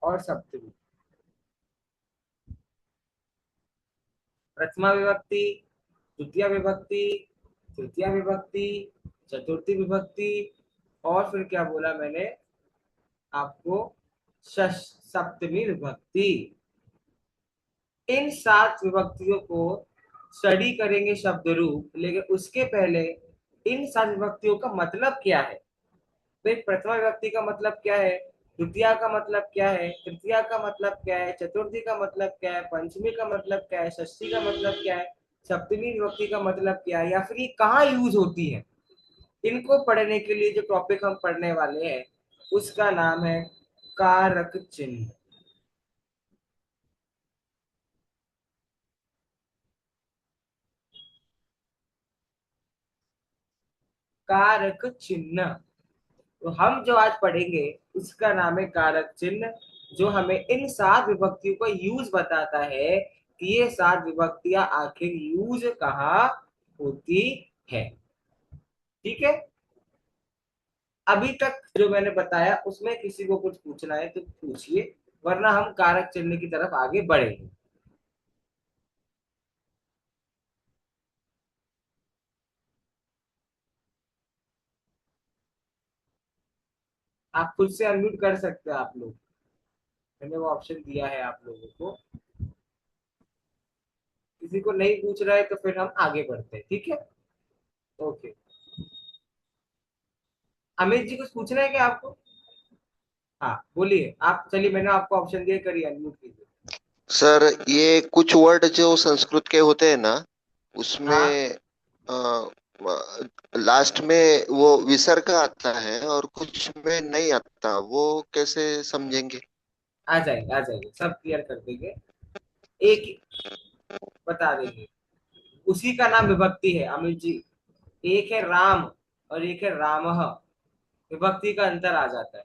और सप्तमी। प्रथमा विभक्ति, द्वितीय विभक्ति, तृतीय विभक्ति, चतुर्थी विभक्ति, और फिर क्या बोला मैंने आपको, सप्तमी विभक्ति। इन 7 विभक्तियों को स्टडी करेंगे शब्द रूप, लेकिन उसके पहले इन 7 विभक्तियों का मतलब क्या है। भाई प्रथमा विभक्ति का मतलब क्या है, द्वितीय का मतलब क्या है, तृतीया का मतलब क्या है, चतुर्थी का मतलब क्या है, पंचमी का मतलब क्या है, षष्ठी का मतलब क्या है, सप्तमी विभक्ति का मतलब क्या है, या फिर ये कहाँ यूज होती है। इनको पढ़ने के लिए जो टॉपिक हम पढ़ने वाले हैं उसका नाम है कारक चिन्ह। कारक चिन्ह, तो हम जो आज पढ़ेंगे उसका नाम है कारक चिन्ह, जो हमें इन 7 विभक्तियों का यूज बताता है कि ये 7 विभक्तियां आखिर यूज कहाँ होती है, ठीक है। अभी तक जो मैंने बताया उसमें किसी को कुछ पूछना है तो पूछिए, वरना हम कारक चिन्ह की तरफ आगे बढ़ेंगे। आप खुद से अनम्यूट कर सकते हैं आप लोग, मैंने वो ऑप्शन दिया है आप लोगों को। किसी को नहीं पूछ रहा है तो फिर हम आगे बढ़ते हैं, ठीक है। ओके, अमित जी कुछ पूछना है क्या आपको, हाँ बोलिए आप, चलिए मैंने आपको ऑप्शन दिया, करिए अनम्यूट कीजिए। सर ये कुछ वर्ड जो संस्कृत के होते हैं ना, उसमें हाँ लास्ट में वो विसर्ग आता है और कुछ में नहीं आता, वो कैसे समझेंगे? आ जाएंगे सब क्लियर कर देंगे, एक बता देंगे। उसी का नाम विभक्ति है अमित जी। एक है राम और एक है रामः, विभक्ति का अंतर आ जाता है।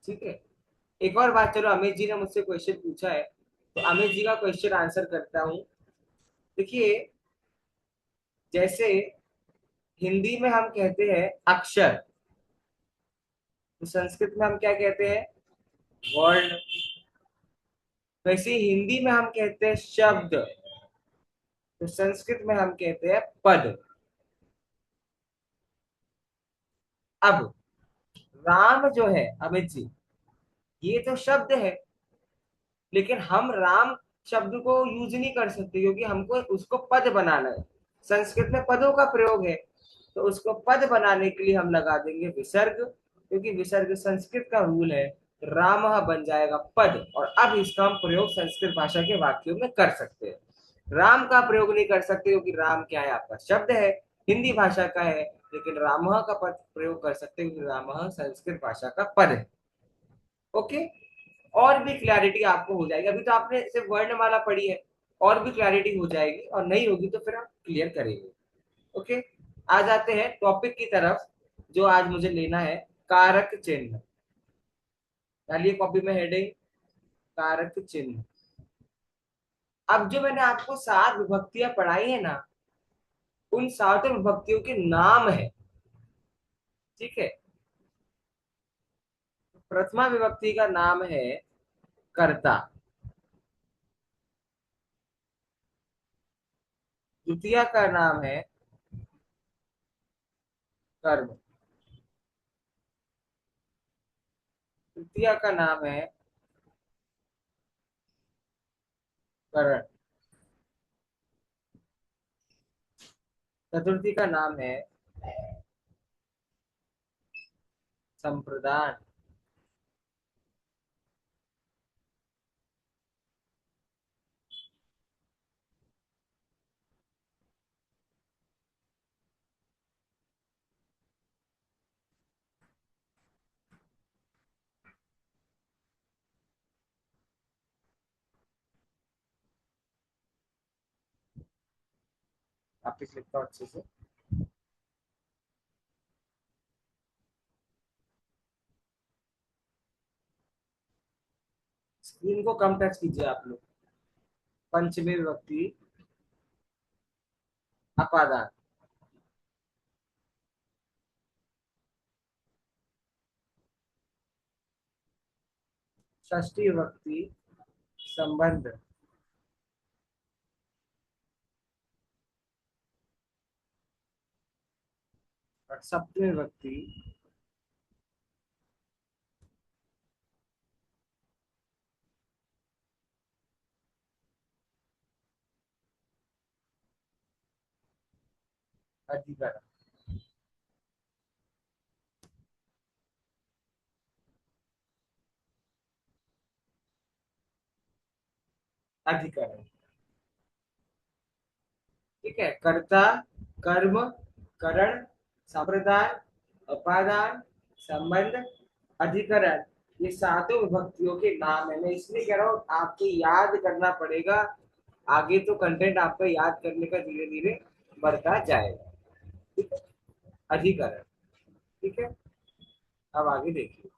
ठीक है, एक और बात, चलो अमित जी ने मुझसे क्वेश्चन पूछा है तो अमित जी का क्वेश्चन आंसर करता हूं। देखिए, जैसे हिंदी में हम कहते हैं अक्षर, तो संस्कृत में हम क्या कहते हैं? वर्ण। वैसे ही हिंदी में हम कहते हैं शब्द, तो संस्कृत में हम कहते हैं पद। अब राम जो है अमित जी, ये तो शब्द है, लेकिन हम राम शब्द को यूज नहीं कर सकते क्योंकि हमको उसको पद बनाना है। संस्कृत में पदों का प्रयोग है, तो उसको पद बनाने के लिए हम लगा देंगे विसर्ग, क्योंकि विसर्ग संस्कृत का रूल है। राम बन जाएगा पद, और अब इसका हम प्रयोग संस्कृत भाषा के वाक्यों में कर सकते हैं। राम का प्रयोग नहीं कर सकते क्योंकि राम क्या है? आपका शब्द है, हिंदी भाषा का है, लेकिन राम का पद प्रयोग कर सकते हैं क्योंकि राम संस्कृत भाषा का पद है। ओके, और भी क्लैरिटी आपको हो जाएगी। अभी तो आपने सिर्फ वर्णमाला पढ़ी है, और भी क्लैरिटी हो जाएगी, और नहीं होगी तो फिर हम क्लियर करेंगे। ओके, आ जाते हैं टॉपिक की तरफ, जो आज मुझे लेना है, कारक चिन्ह। डालिए कॉपी में हेडिंग कारक चिन्ह। अब जो मैंने आपको 7 विभक्तियां पढ़ाई है ना, उन 7 विभक्तियों के नाम है। ठीक है, प्रथमा विभक्ति का नाम है कर्ता, द्वितीय का नाम है कर्म, तृतीय का नाम है करण, चतुर्थी का नाम है संप्रदान, वापिस लिखता हूं अच्छे से। स्क्रीन को कम टच कीजिए आप लोग। पंचमी विभक्ति अपादान, षष्ठी विभक्ति संबंध, और सप्तमी विभक्ति अधिकरण। अधिकरण, ठीक है। कर्ता, कर्म, करण, संप्रदान, अपादान, संबंध, अधिकरण, ये 7 विभक्तियों के नाम है। मैं इसलिए कह रहा हूँ आपको याद करना पड़ेगा, आगे तो कंटेंट आपका याद करने का धीरे धीरे बढ़ता जाएगा। ठीक है, अधिकरण। ठीक है, अब आगे देखिए।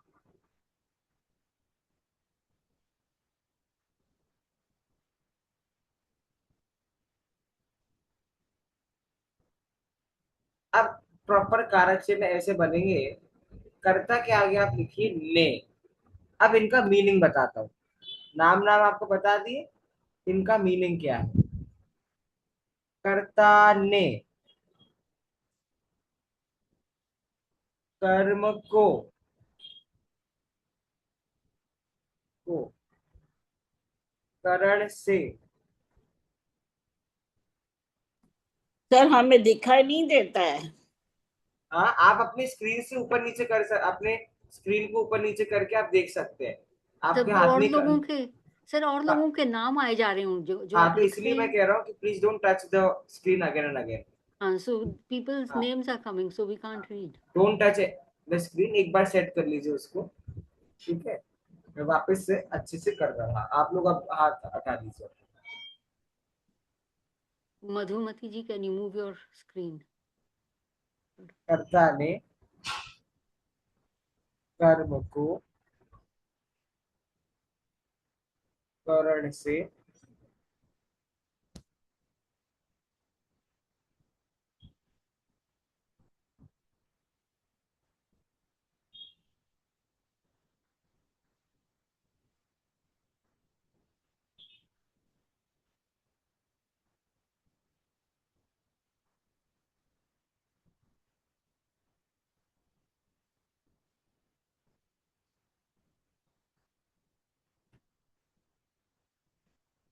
अब प्रॉपर कारक चिन्ह ऐसे बनेंगे, कर्ता के आगे आप लिखिए ने। अब इनका मीनिंग बताता हूँ, नाम नाम आपको बता दिए, इनका मीनिंग क्या है। कर्ता ने कर्म को करण से, सर हमें दिखाई नहीं देता है। हाँ, आप अपनी स्क्रीन से ऊपर नीचे कर अपने स्क्रीन को ऊपर नीचे करके आप देख सकते हैं। आपके तब हाथ और में लोगों के, सर और लोगों के नाम आए जा रहे हैं जो जो हाँ, आप तो लिख इसलिए रहे मैं हैं। कह रहा हूँ कि please don't touch the screen again and again. So people's names are coming, so we can't read. Don't touch the screen, एक बार सेट कर लीजिए उसको, ठीक है। मैं वापस से अच्छे से कर रहा हूँ, आप लोग अब हाथ हटा दीजिए। Madhumati ji, can you move your screen? कर्ता ने कर्म को करण से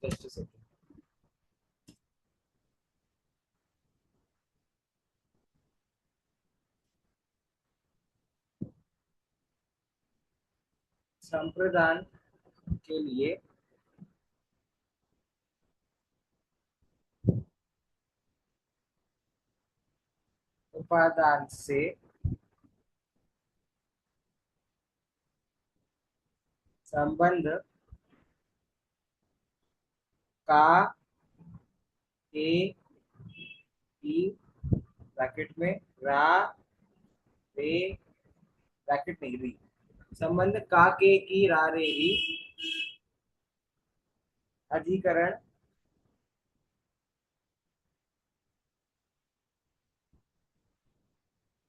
जस्ट सेकंड। संप्रदान के लिए उपादान से संबंध का ए ई ब्रैकेट में रा रे ब्रैकेट नहीं री, संबंध का के की रा रे री अधिकरण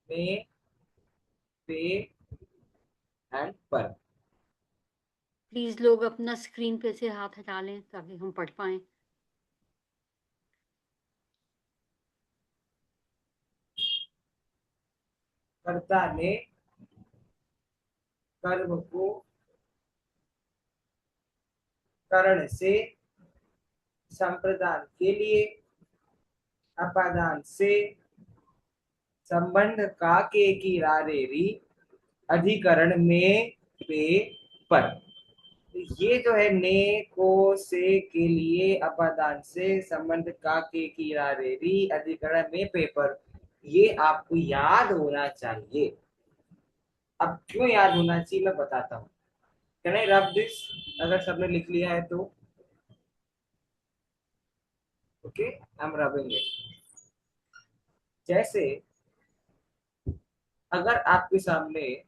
में पे एंड पर। प्लीज लोग अपना स्क्रीन पे से हाथ हटा लें ताकि हम पढ़ पाएं। कर्ता ने कर्म को करण से संप्रदान के लिए अपादान से संबंध का के की रा रे री अधिकरण में पे पर। ये जो है ने को से के लिए अपादान से संबंध का के की रा रे री अधिकरण में पे पर, ये आपको याद होना चाहिए। अब क्यों याद होना चाहिए मैं बताता हूँ। Can I rub this? अगर सबने लिख लिया है तो okay, I am rubbing it. जैसे अगर आपके सामने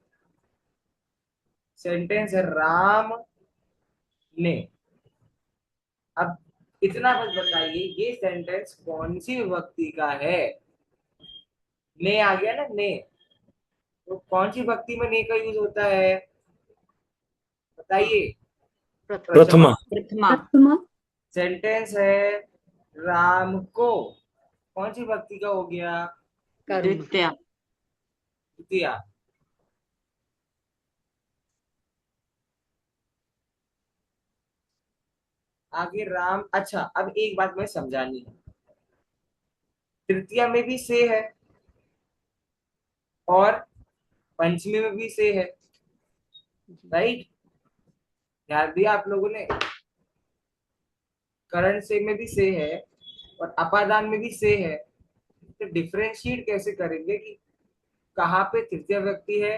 सेंटेंस है राम ने, अब इतना बस बताइए ये सेंटेंस कौन सी विभक्ति का है? ने आ गया ना, ने, तो कौन सी विभक्ति में ने का यूज होता है बताइए? प्रथमा। प्रथमा। सेंटेंस है राम को, कौन सी विभक्ति का हो गया? द्वितीया। द्वितीया। आगे राम। अच्छा, अब एक बात मैं समझानी है, तृतीया में भी से है और पंचमी में भी से है, राइट? ध्यान दिया आप लोगों ने? करण से में भी से है और अपादान में भी से है, तो डिफरेंशिएट कैसे करेंगे कि कहाँ पे तृतीय व्यक्ति है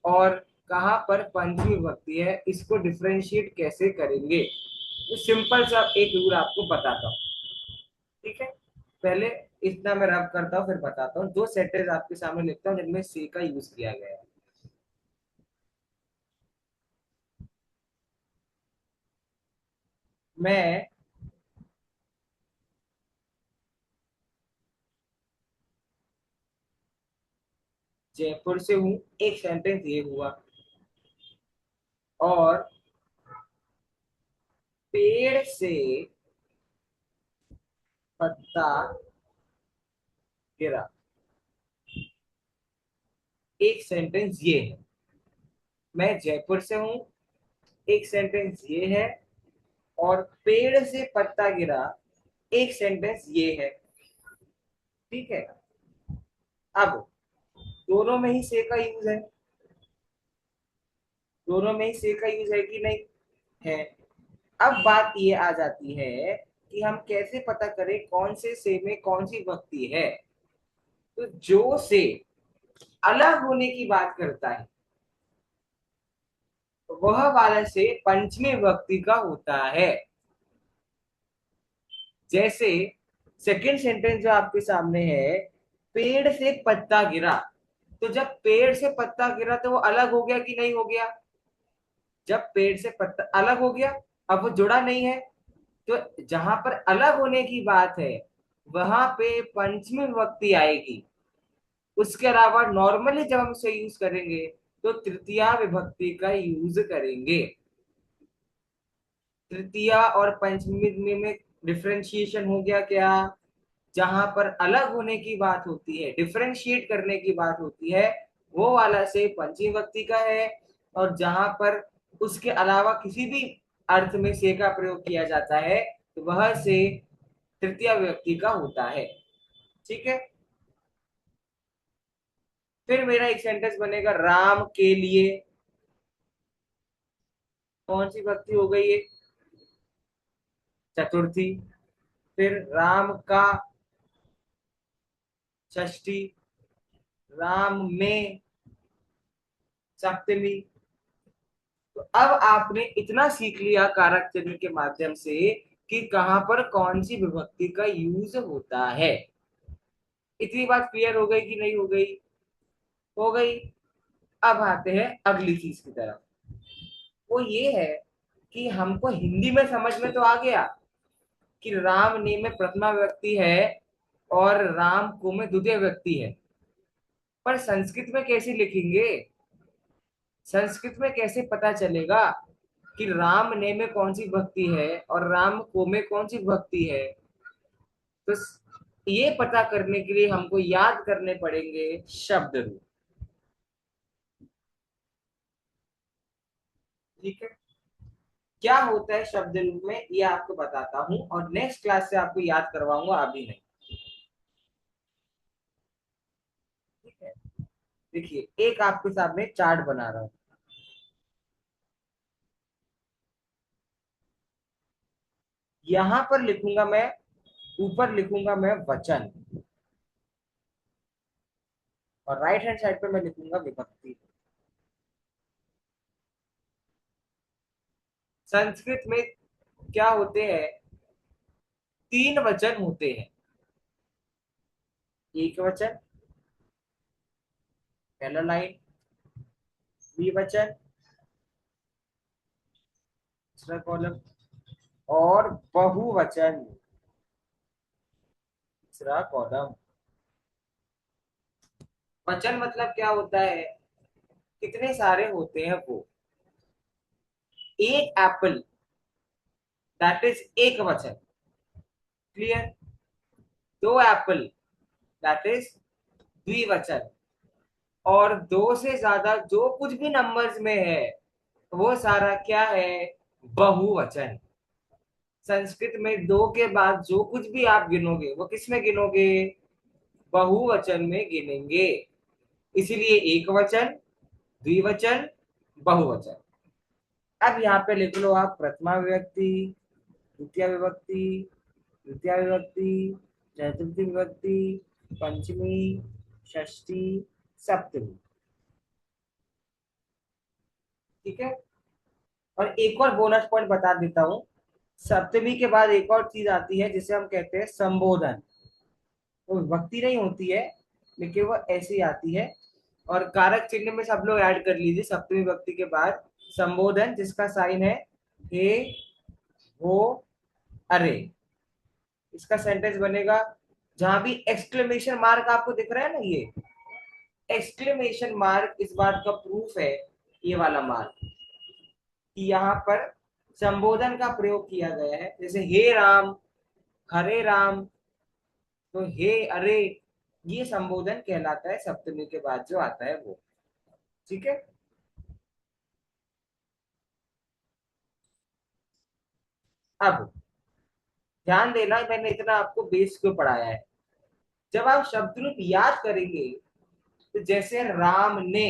और कहाँ पर पंचमी विभक्ति है? इसको डिफरेंशिएट कैसे करेंगे? तो सिंपल सा एक रूल आपको बताता हूँ, ठीक है? पहले इतना मैं रब करता हूँ फिर बताता हूँ। दो सेंटेंस आपके सामने लिखता हूँ जिनमें से का यूज किया गया है। मैं जयपुर से हूँ, एक सेंटेंस ये हुआ। और पेड़ से पत्ता गिरा, एक सेंटेंस ये है। मैं जयपुर से हूँ, एक सेंटेंस ये है। और पेड़ से पत्ता गिरा, एक सेंटेंस ये है, ठीक है? अब दोनों में ही से का यूज है, दोनों में ही से का यूज है कि नहीं है? अब बात ये आ जाती है कि हम कैसे पता करें कौन से में कौन सी विभक्ति है। तो जो से अलग होने की बात करता है वह वाला से पंचमी विभक्ति का होता है। जैसे सेकंड सेंटेंस जो आपके सामने है, पेड़ से पत्ता गिरा, तो जब पेड़ से पत्ता गिरा तो वो अलग हो गया कि नहीं हो गया? जब पेड़ से पत्ता अलग हो गया, अब वो जुड़ा नहीं है। तो जहां पर अलग होने की बात है वहां पे पंचमी विभक्ति आएगी। उसके अलावा नॉर्मली जब हम इसे यूज करेंगे तो तृतीया विभक्ति का यूज करेंगे। तृतीया और पंचमी में डिफरेंशिएशन हो गया क्या? जहां पर अलग होने की बात होती है, डिफरेंशिएट करने की बात होती है, वो वाला से पंचमी विभक्ति का है। और जहां पर उसके अलावा किसी भी अर्थ में से का प्रयोग किया जाता है तो वह से तृतीया विभक्ति का होता है। ठीक है। फिर मेरा एक सेंटेंस बनेगा राम के लिए। कौन सी विभक्ति हो गई है? चतुर्थी। फिर राम का षष्ठी, राम में सप्तमी। तो अब आपने इतना सीख लिया कारक चिन्ह के माध्यम से कि कहां पर कौन सी विभक्ति का यूज होता है। इतनी बात क्लियर हो गई कि नहीं हो गई? हो गई। अब आते हैं अगली चीज की तरफ। वो ये है कि हमको हिंदी में समझ में तो आ गया कि राम ने में प्रथमा विभक्ति है और राम को में द्वितीय विभक्ति है, पर संस्कृत में कैसे लिखेंगे? संस्कृत में कैसे पता चलेगा कि राम ने में कौन सी विभक्ति है और राम को में कौन सी विभक्ति है? तो ये पता करने के लिए हमको याद करने पड़ेंगे शब्द रूप। ठीक है। क्या होता है शब्द रूप में ये आपको बताता हूं और नेक्स्ट क्लास से आपको याद करवाऊंगा, अभी नहीं। ठीक है। देखिए एक आपके सामने चार्ट बना रहा हूं। यहां पर लिखूंगा मैं, ऊपर लिखूंगा मैं वचन और राइट हैंड साइड पे मैं लिखूंगा विभक्ति। संस्कृत में क्या होते हैं? 3 वचन होते हैं। एक वचन, पहला लाइन, द्विवचन, दूसरा कॉलम, और बहुवचन, तीसरा कॉलम। वचन मतलब क्या होता है? कितने सारे होते हैं वो। एक एप्पल, दैट इज एक वचन। क्लियर? 2 एप्पल, दैट इज द्विवचन। और 2 से ज्यादा जो कुछ भी नंबर्स में है वो सारा क्या है? बहुवचन। संस्कृत में 2 के बाद जो कुछ भी आप गिनोगे वो किस में गिनोगे? बहुवचन में गिनेंगे। इसीलिए एक वचन, द्विवचन, बहुवचन। अब यहाँ पे लिख लो आप प्रथमा विभक्ति, द्वितीय विभक्ति, तृतीया विभक्ति, चतुर्थी विभक्ति, पंचमी, षष्ठी, सप्तमी। ठीक है। और एक और बोनस पॉइंट बता देता हूं, सप्तमी के बाद एक और चीज आती है जिसे हम कहते हैं संबोधन। वो विभक्ति नहीं होती है लेकिन वो ऐसी आती है। और कारक चिन्ह में सब लोग ऐड कर लीजिए सप्तमी विभक्ति के बाद संबोधन, जिसका साइन है हे, वो, अरे। इसका सेंटेंस बनेगा, जहां भी एक्सक्लेमेशन मार्क आपको दिख रहा है ना, ये एक्सक्लेमेशन मार्क इस बात का प्रूफ है, ये वाला मार्क, कि यहाँ पर संबोधन का प्रयोग किया गया है। जैसे हे राम, हरे राम, तो हे, अरे, ये संबोधन कहलाता है सप्तमी के बाद जो आता है वो। ठीक है। अब ध्यान देना, मैंने इतना आपको बेस क्यों पढ़ाया है। जब आप शब्द रूप याद करेंगे तो जैसे राम ने,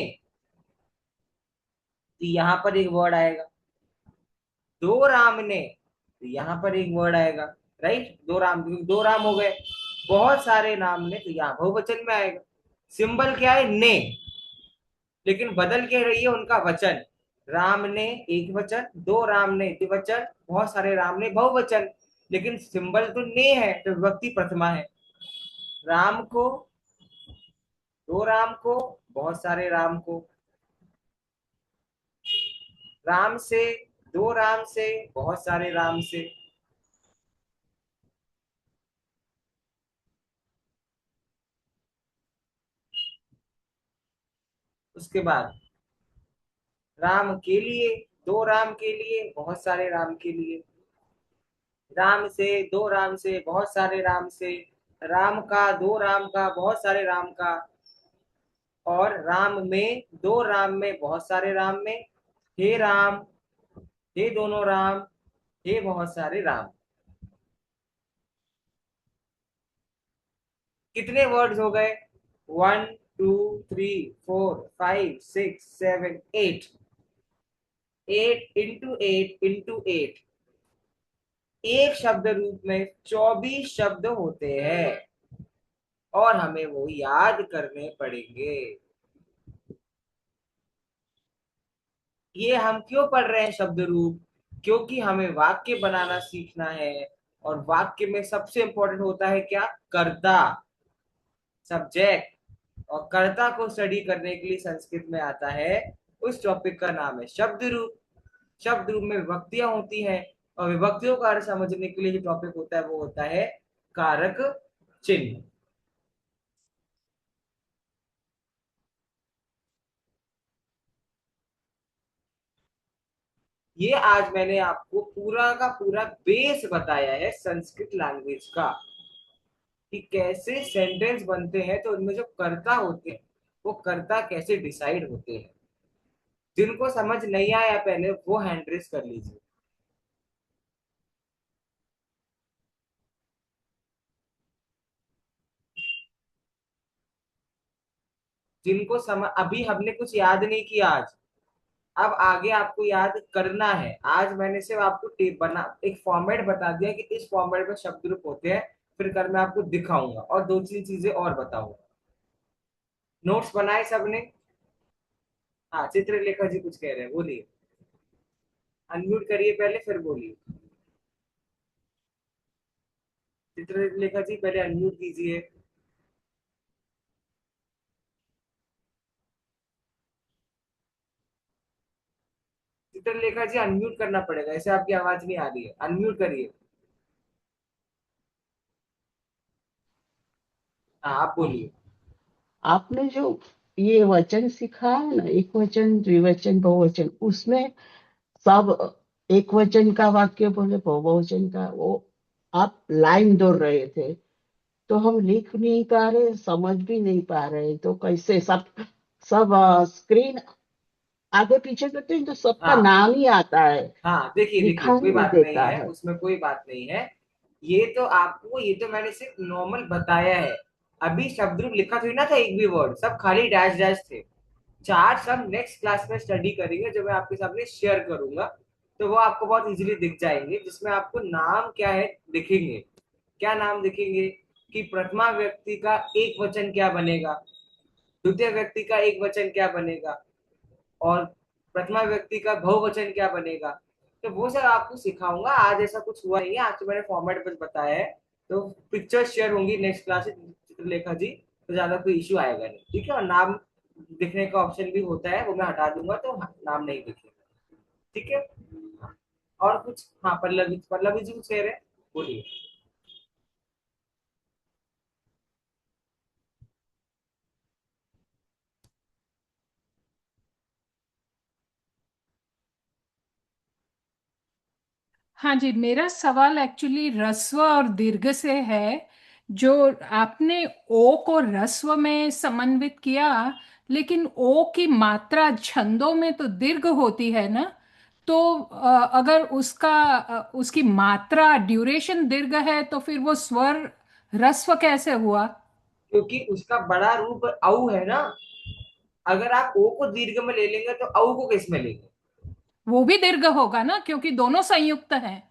तो यहां पर एक वर्ड आएगा। 2 राम ने, तो यहां पर एक वर्ड आएगा। राइट, दो राम हो गए, बहुत सारे नाम ने, तो यहाँ बहुवचन में आएगा। सिंबल क्या है, ने, लेकिन बदल के रही है उनका वचन। राम ने एक वचन, दो राम ने द्विवचन, बहुत सारे राम ने बहुवचन, लेकिन सिंबल तो ने है, तो विभक्ति प्रथमा है। राम को, दो राम को, बहुत सारे राम को, राम से, दो राम से, बहुत सारे राम से। उसके बाद राम के लिए, दो राम के लिए, बहुत सारे राम के लिए, राम से, दो राम से, बहुत सारे राम से, राम का, दो राम का, बहुत सारे राम का, और राम में, दो राम में, बहुत सारे राम में, हे राम, हे दोनों राम, हे बहुत सारे राम। कितने वर्ड्स हो गए, 1 2 3 4 5 6 7 8, 8 इंटू 8 इंटू 8, एक शब्द रूप में 24 शब्द होते हैं, और हमें वो याद करने पड़ेंगे। ये हम क्यों पढ़ रहे हैं शब्द रूप, क्योंकि हमें वाक्य बनाना सीखना है, और वाक्य में सबसे इंपॉर्टेंट होता है क्या, कर्ता, सब्जेक्ट, और कर्ता को स्टडी करने के लिए संस्कृत में आता है, उस टॉपिक का नाम है शब्द रूप। शब्द रूप में विभक्तियां होती हैं, और विभक्तियों का अर्थ समझने के लिए जो टॉपिक होता है वो होता है कारक चिन्ह। ये आज मैंने आपको पूरा का पूरा बेस बताया है संस्कृत लैंग्वेज का, कि कैसे सेंटेंस बनते हैं, तो उनमें जो कर्ता होते हैं वो कर्ता कैसे डिसाइड होते हैं। जिनको समझ नहीं आया पहले वो हैंड रेस कर लीजिए। जिनको समझ, अभी हमने कुछ याद नहीं किया आज, अब आगे आपको याद करना है। आज मैंने सिर्फ आपको टेप बना, एक फॉर्मेट बता दिया कि इस फॉर्मेट में शब्द रूप होते हैं, फिर कल मैं आपको दिखाऊंगा और दो तीन चीजें और बताऊंगा। नोट्स बनाए सबने? हाँ, चित्रलेखा जी कुछ कह रहे हैं, बोलिए। अनम्यूट करिए पहले, फिर बोलिए। चित्रलेखा जी पहले अनम्यूट कीजिए। चित्रलेखा जी अनम्यूट करना पड़ेगा, ऐसे आपकी आवाज नहीं आ रही है, अनम्यूट करिए। हाँ, आप बोलिए। आपने जो ये वचन सिखाया है ना, एक वचन, द्विवचन, बहुवचन, उसमें सब एक वचन का वाक्य बोले, बहुवचन का, वो आप लाइन दौड़ रहे थे, तो हम लिख नहीं पा रहे, समझ भी नहीं पा रहे, तो कैसे सब सब स्क्रीन आगे पीछे करते हैं तो सबका हाँ नाम ही आता है, हाँ, देखिए देखिए, दिखाई कोई नहीं बात नहीं देता है, है। उसमें कोई बात नहीं है। ये तो आपको, ये तो मैंने सिर्फ नॉर्मल बताया है। अभी शब्द रूप लिखा थोड़ी ना था, एक भी वर्ड, सब खाली डैश डैश थे। चार सब नेक्स्ट क्लास में स्टडी करेंगे, जो मैं आपके सामने शेयर करूंगा, तो वो आपको बहुत इजीली दिख जाएंगे, जिसमें आपको नाम क्या है दिखेंगे। क्या नाम दिखेंगे, कि प्रथमा व्यक्ति का एक वचन क्या बनेगा, द्वितीय व्यक्ति का एक वचन क्या बनेगा, और प्रथमा व्यक्ति का बहुवचन क्या बनेगा। तो वो सब आपको सिखाऊंगा। आज ऐसा कुछ हुआ नहीं है, आज तो मैंने फॉर्मेट बस बताया है। तो पिक्चर शेयर होंगी नेक्स्ट क्लास से चित्रलेखा जी, तो ज्यादा कोई इश्यू आएगा नहीं, ठीक है। और नाम दिखने का ऑप्शन भी होता है, वो मैं हटा दूंगा, तो नाम नहीं दिखेगा, ठीक है। और कुछ, हाँ, पल्लवी, पल्लवी जी कुछ कह रहे हैं, बोलिए। हाँ जी, मेरा सवाल एक्चुअली ह्रस्व और दीर्घ से है। जो आपने ओ को ह्रस्व में समन्वित किया, लेकिन ओ की मात्रा छंदों में तो दीर्घ होती है ना, तो अगर उसकी मात्रा ड्यूरेशन दीर्घ है, तो फिर वो स्वर ह्रस्व कैसे हुआ? क्योंकि उसका बड़ा रूप औ है ना। अगर आप ओ को दीर्घ में ले लेंगे तो औ को किस में लेंगे? वो भी दीर्घ होगा ना, क्योंकि दोनों संयुक्त हैं।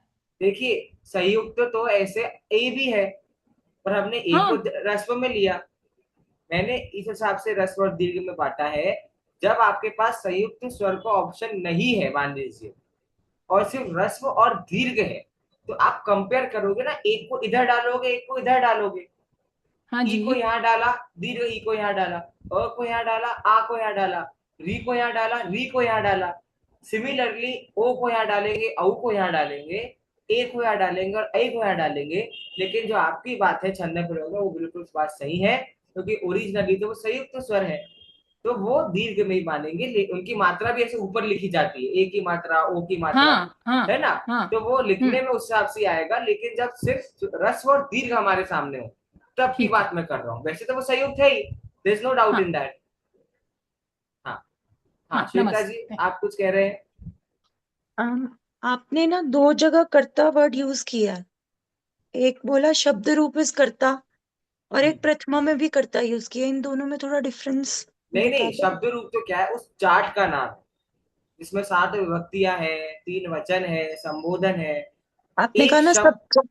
देखिए, संयुक्त तो ऐसे ए भी है, पर हमने ए को हाँ रस्व में लिया। मैंने इस हिसाब से रस्व और दीर्घ में बांटा है। जब आपके पास संयुक्त स्वर का ऑप्शन नहीं है मान लीजिए, और सिर्फ रस्व और दीर्घ है, तो आप कंपेयर करोगे ना, एक को इधर डालोगे, एक को इधर डालोगे। हाँ ई जी को यहाँ डाला, दीर्घ ई को यहाँ डाला, अ को यहाँ डाला, आ को यहाँ डाला, री को यहाँ डाला, री को यहाँ डाला। सिमिलरली ओ को यहाँ डालेंगे, औ को यहाँ डालेंगे, ए को यहाँ डालेंगे और ऐ को यहाँ डालेंगे। लेकिन जो आपकी बात है छंद प्रयोग में, वो बिल्कुल बात सही है, क्योंकि ओरिजिनली तो वो संयुक्त स्वर है, तो वो दीर्घ में ही मानेंगे। उनकी मात्रा भी ऐसे ऊपर लिखी जाती है, ए की मात्रा, ओ की मात्रा, हाँ हाँ है ना। हाँ तो वो लिखने में उस हिसाब से आएगा, लेकिन जब सिर्फ रस्व और दीर्घ हमारे सामने हो तब की ठीक है बात मैं कर रहा हूँ। वैसे तो वो संयुक्त है ही, देयर इज नो डाउट हाँ इन दैट। हाँ हाँ, हाँ श्वेता जी नमस्ते। आप कुछ कह रहे हैं? आपने ना दो जगह कर्ता वर्ड यूज किया है। एक बोला शब्द रूप इस कर्ता, और एक प्रथमा में भी कर्ता यूज किया। इन दोनों में थोड़ा डिफरेंस नहीं बता नहीं, दो। शब्द रूप तो क्या है, उस चार्ट का नाम है जिसमें 7 विभक्तियां हैं, 3 वचन है, संबोधन है। आपने कहा एक ना शब्द, सब।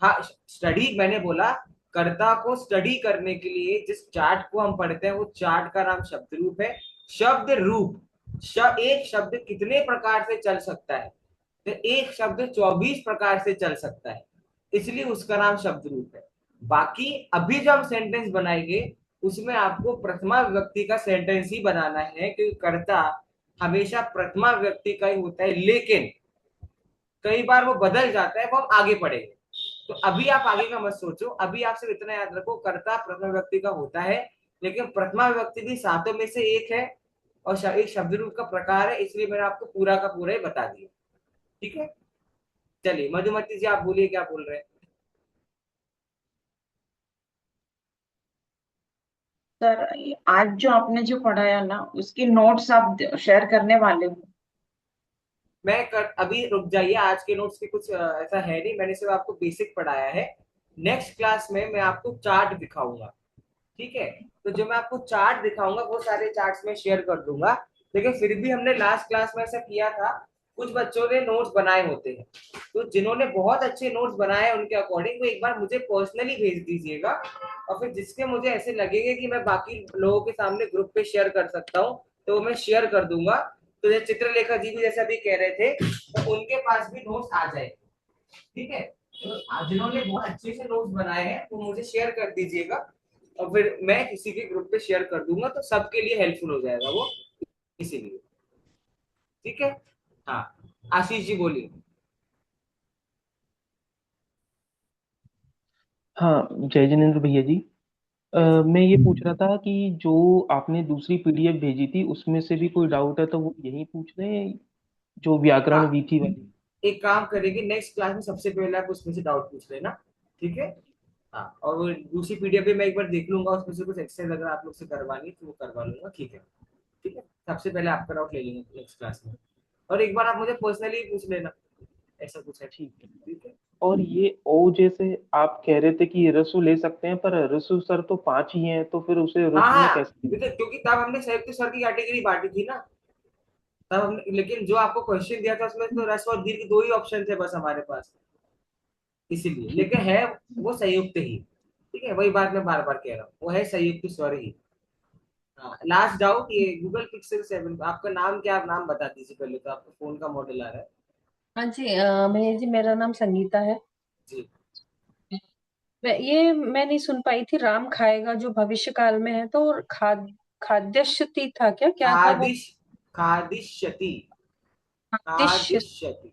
हाँ स्टडी, मैंने बोला कर्ता को स्टडी करने के लिए जिस चार्ट को हम पढ़ते हैं, वो चार्ट का नाम शब्द रूप है। शब्द रूप, एक शब्द कितने प्रकार से चल सकता है, तो एक शब्द 24 प्रकार से चल सकता है, इसलिए उसका नाम शब्द रूप है। बाकी अभी जो हम सेंटेंस बनाएंगे, उसमें आपको प्रथमा विभक्ति का सेंटेंस ही बनाना है, क्योंकि कर्ता हमेशा प्रथमा विभक्ति का ही होता है, लेकिन कई बार वो बदल जाता है, वो हम आगे पढ़ेंगे। तो अभी आप आगे का मत सोचो, अभी आप सिर्फ इतना याद रखो, कर्ता प्रथमा विभक्ति का होता है, लेकिन प्रथमा विभक्ति भी 7 में से एक है, और एक शब्द रूप का प्रकार है, इसलिए मैंने आपको पूरा का पूरा ही बता दिया। ठीक है, चलिए मधुमती जी आप बोलिए, क्या बोल रहे हैं? सर, आज जो आपने जो पढ़ाया ना, उसकी नोट्स आप शेयर करने वाले हो? अभी रुक जाइए, आज के नोट्स की कुछ ऐसा है नहीं, मैंने सिर्फ आपको बेसिक पढ़ाया है। नेक्स्ट क्लास में मैं आपको चार्ट दिखाऊंगा, ठीक है। तो जो मैं आपको चार्ट दिखाऊंगा, वो सारे चार्ट्स में शेयर कर दूंगा। लेकिन फिर भी हमने लास्ट क्लास में ऐसा किया था, कुछ बच्चों ने नोट्स बनाए होते हैं, तो जिन्होंने बहुत अच्छे नोट्स बनाए हैं उनके अकॉर्डिंग, वो एक बार मुझे पर्सनली भेज दीजिएगा। और फिर जिसके मुझे ऐसे लगेंगे कि मैं बाकी लोगों के सामने ग्रुप पे शेयर कर सकता हूँ, तो मैं शेयर कर दूंगा। तो ये चित्रलेखा जी भी जैसा भी कह रहे थे, तो उनके पास भी नोट्स आ जाए, ठीक है। तो जिन्होंने बहुत अच्छे से नोट्स बनाए हैं, वो मुझे शेयर कर दीजिएगा, और फिर मैं किसी के ग्रुप पे शेयर कर दूंगा, तो सबके लिए हेल्पफुल हो जाएगा वो, इसीलिए। ठीक है, हाँ आशीष जी बोलिए। हाँ, जय जिनेन्द्र भैया जी। मैं ये पूछ रहा था कि जो आपने दूसरी पीडीएफ भेजी थी, उसमें से भी कोई डाउट है तो वो यही पूछ रहे हैं, जो व्याकरण हाँ, वीथी वाली। एक काम करेंगे, नेक्स्ट क्लास में सबसे पहले आप उसमें से डाउट पूछ लेना, ठीक है। हाँ, और वो दूसरी पीडीएफ भी मैं एक बार देख लूंगा, उसमें से कुछ एक्सरसाइज अगर आप लोग से करवानी तो वो करवा लूंगा, ठीक है। ठीक है, सबसे पहले आपका डाउट ले लेंगे नेक्स्ट क्लास में, और एक बार आप मुझे पर्सनली पूछ लेना, ऐसा कुछ है। ठीक है। ठीक है, और ये ओ, जैसे आप कह रहे थे कि रसु ले सकते हैं, पर रसु सर तो 5 ही हैं, तो फिर उसे रसु में हाँ कैसे? क्योंकि तब हमने संयुक्त स्वर की कैटेगरी बांटी थी ना, तब हमने, लेकिन जो आपको क्वेश्चन दिया था उसमें तो रस्व और दीर्घ 2 ही ऑप्शन थे बस हमारे पास, इसीलिए। लेकिन है वो संयुक्त ही, ठीक है, वही बात मैं बार बार कह रहा हूँ, वो है संयुक्त स्वर ही। हाँ, लास्ट डाउट, ये गूगल पिक्सल 7, आपका नाम क्या, आप नाम बता दीजिए पहले, तो आपका फोन का मॉडल आ रहा है। हाँ जी, मैं जी, मेरा नाम संगीता है। जी, मैं नहीं सुन पाई थी। राम खाएगा जो भविष्य काल में है, तो खाद्यश्यति था क्या, क्या था वो? खादिष्यति, खाद्यश्य। खादिष्यति।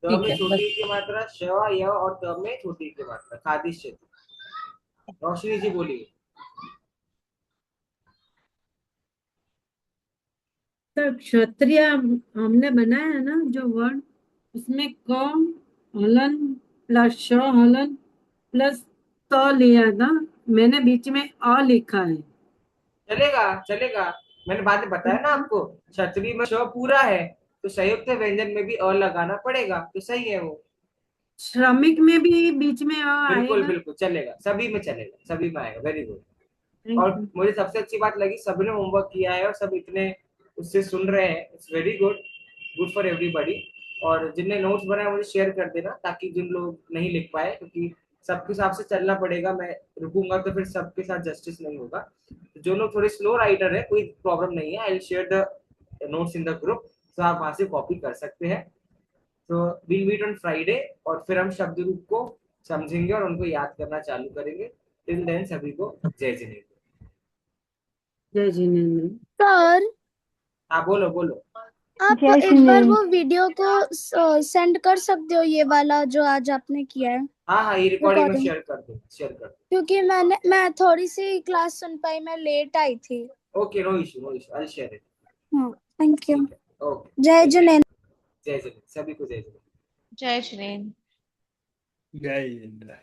द ठीक में है, बस। छोटी की मात्रा श, य और त में छोटी की मात्रा, खादिष्यति। रोशनी जी बोलिए। सर क्षत्रिय हमने बनाया है ना जो वर्ड, उसमें क हलन प्लस श हलन प्लस त लिया था, मैंने बीच में अ लिखा है। चलेगा चलेगा, मैंने बाद में बताया ना आपको, क्षत्रिय में श पूरा है, तो संयुक्त व्यंजन में भी अ लगाना पड़ेगा, तो सही है वो। श्रमिक में भी बीच में अ बिल्कुल आएगा। बिल्कुल चलेगा, सभी में चलेगा, सभी में आएगा, वेरी गुड। थैंक और यू। मुझे सबसे अच्छी बात लगी, सबने होमवर्क किया है और सब इतने उससे सुन रहे हैं, it's very good, good for everybody. और जिनने नोट्स बनाए मुझे शेयर कर देना, ताकि जिन लोग नहीं लिख पाए, क्योंकि सबके हिसाब से चलना पड़ेगा, मैं रुकूंगा तो फिर सबके साथ जस्टिस नहीं होगा। जो लोग थोड़े स्लो राइटर है कोई प्रॉब्लम नहीं है, आई will share the notes in the group, तो आप वहां से कॉपी कर सकते हैं। तो विल मीट ऑन फ्राइडे, और फिर हम शब्द रूप को समझेंगे और उनको याद करना चालू करेंगे। टिल देन सभी को जय जिनेन्द्र। जय जिनेन्द्र। सर हाँ बोलो बोलो। आप जय एक बार जिनेन्द्र। वो वीडियो को सेंड कर सकते हो, ये वाला जो आज आपने किया है, हाँ हाँ, ये रिकॉर्डिंग में रिकॉर्डिंग, शेयर कर दो। क्योंकि मैं थोड़ी सी क्लास सुन पाई, मैं लेट आई थी। Okay, no issue, I will share it. हाँ, थैंक यू। ओके, जय जिनेन्द्र। जय जिनेन्द्र, सभी को जय जिनेन्द्र। जय श्री जय जिनेन्द्र।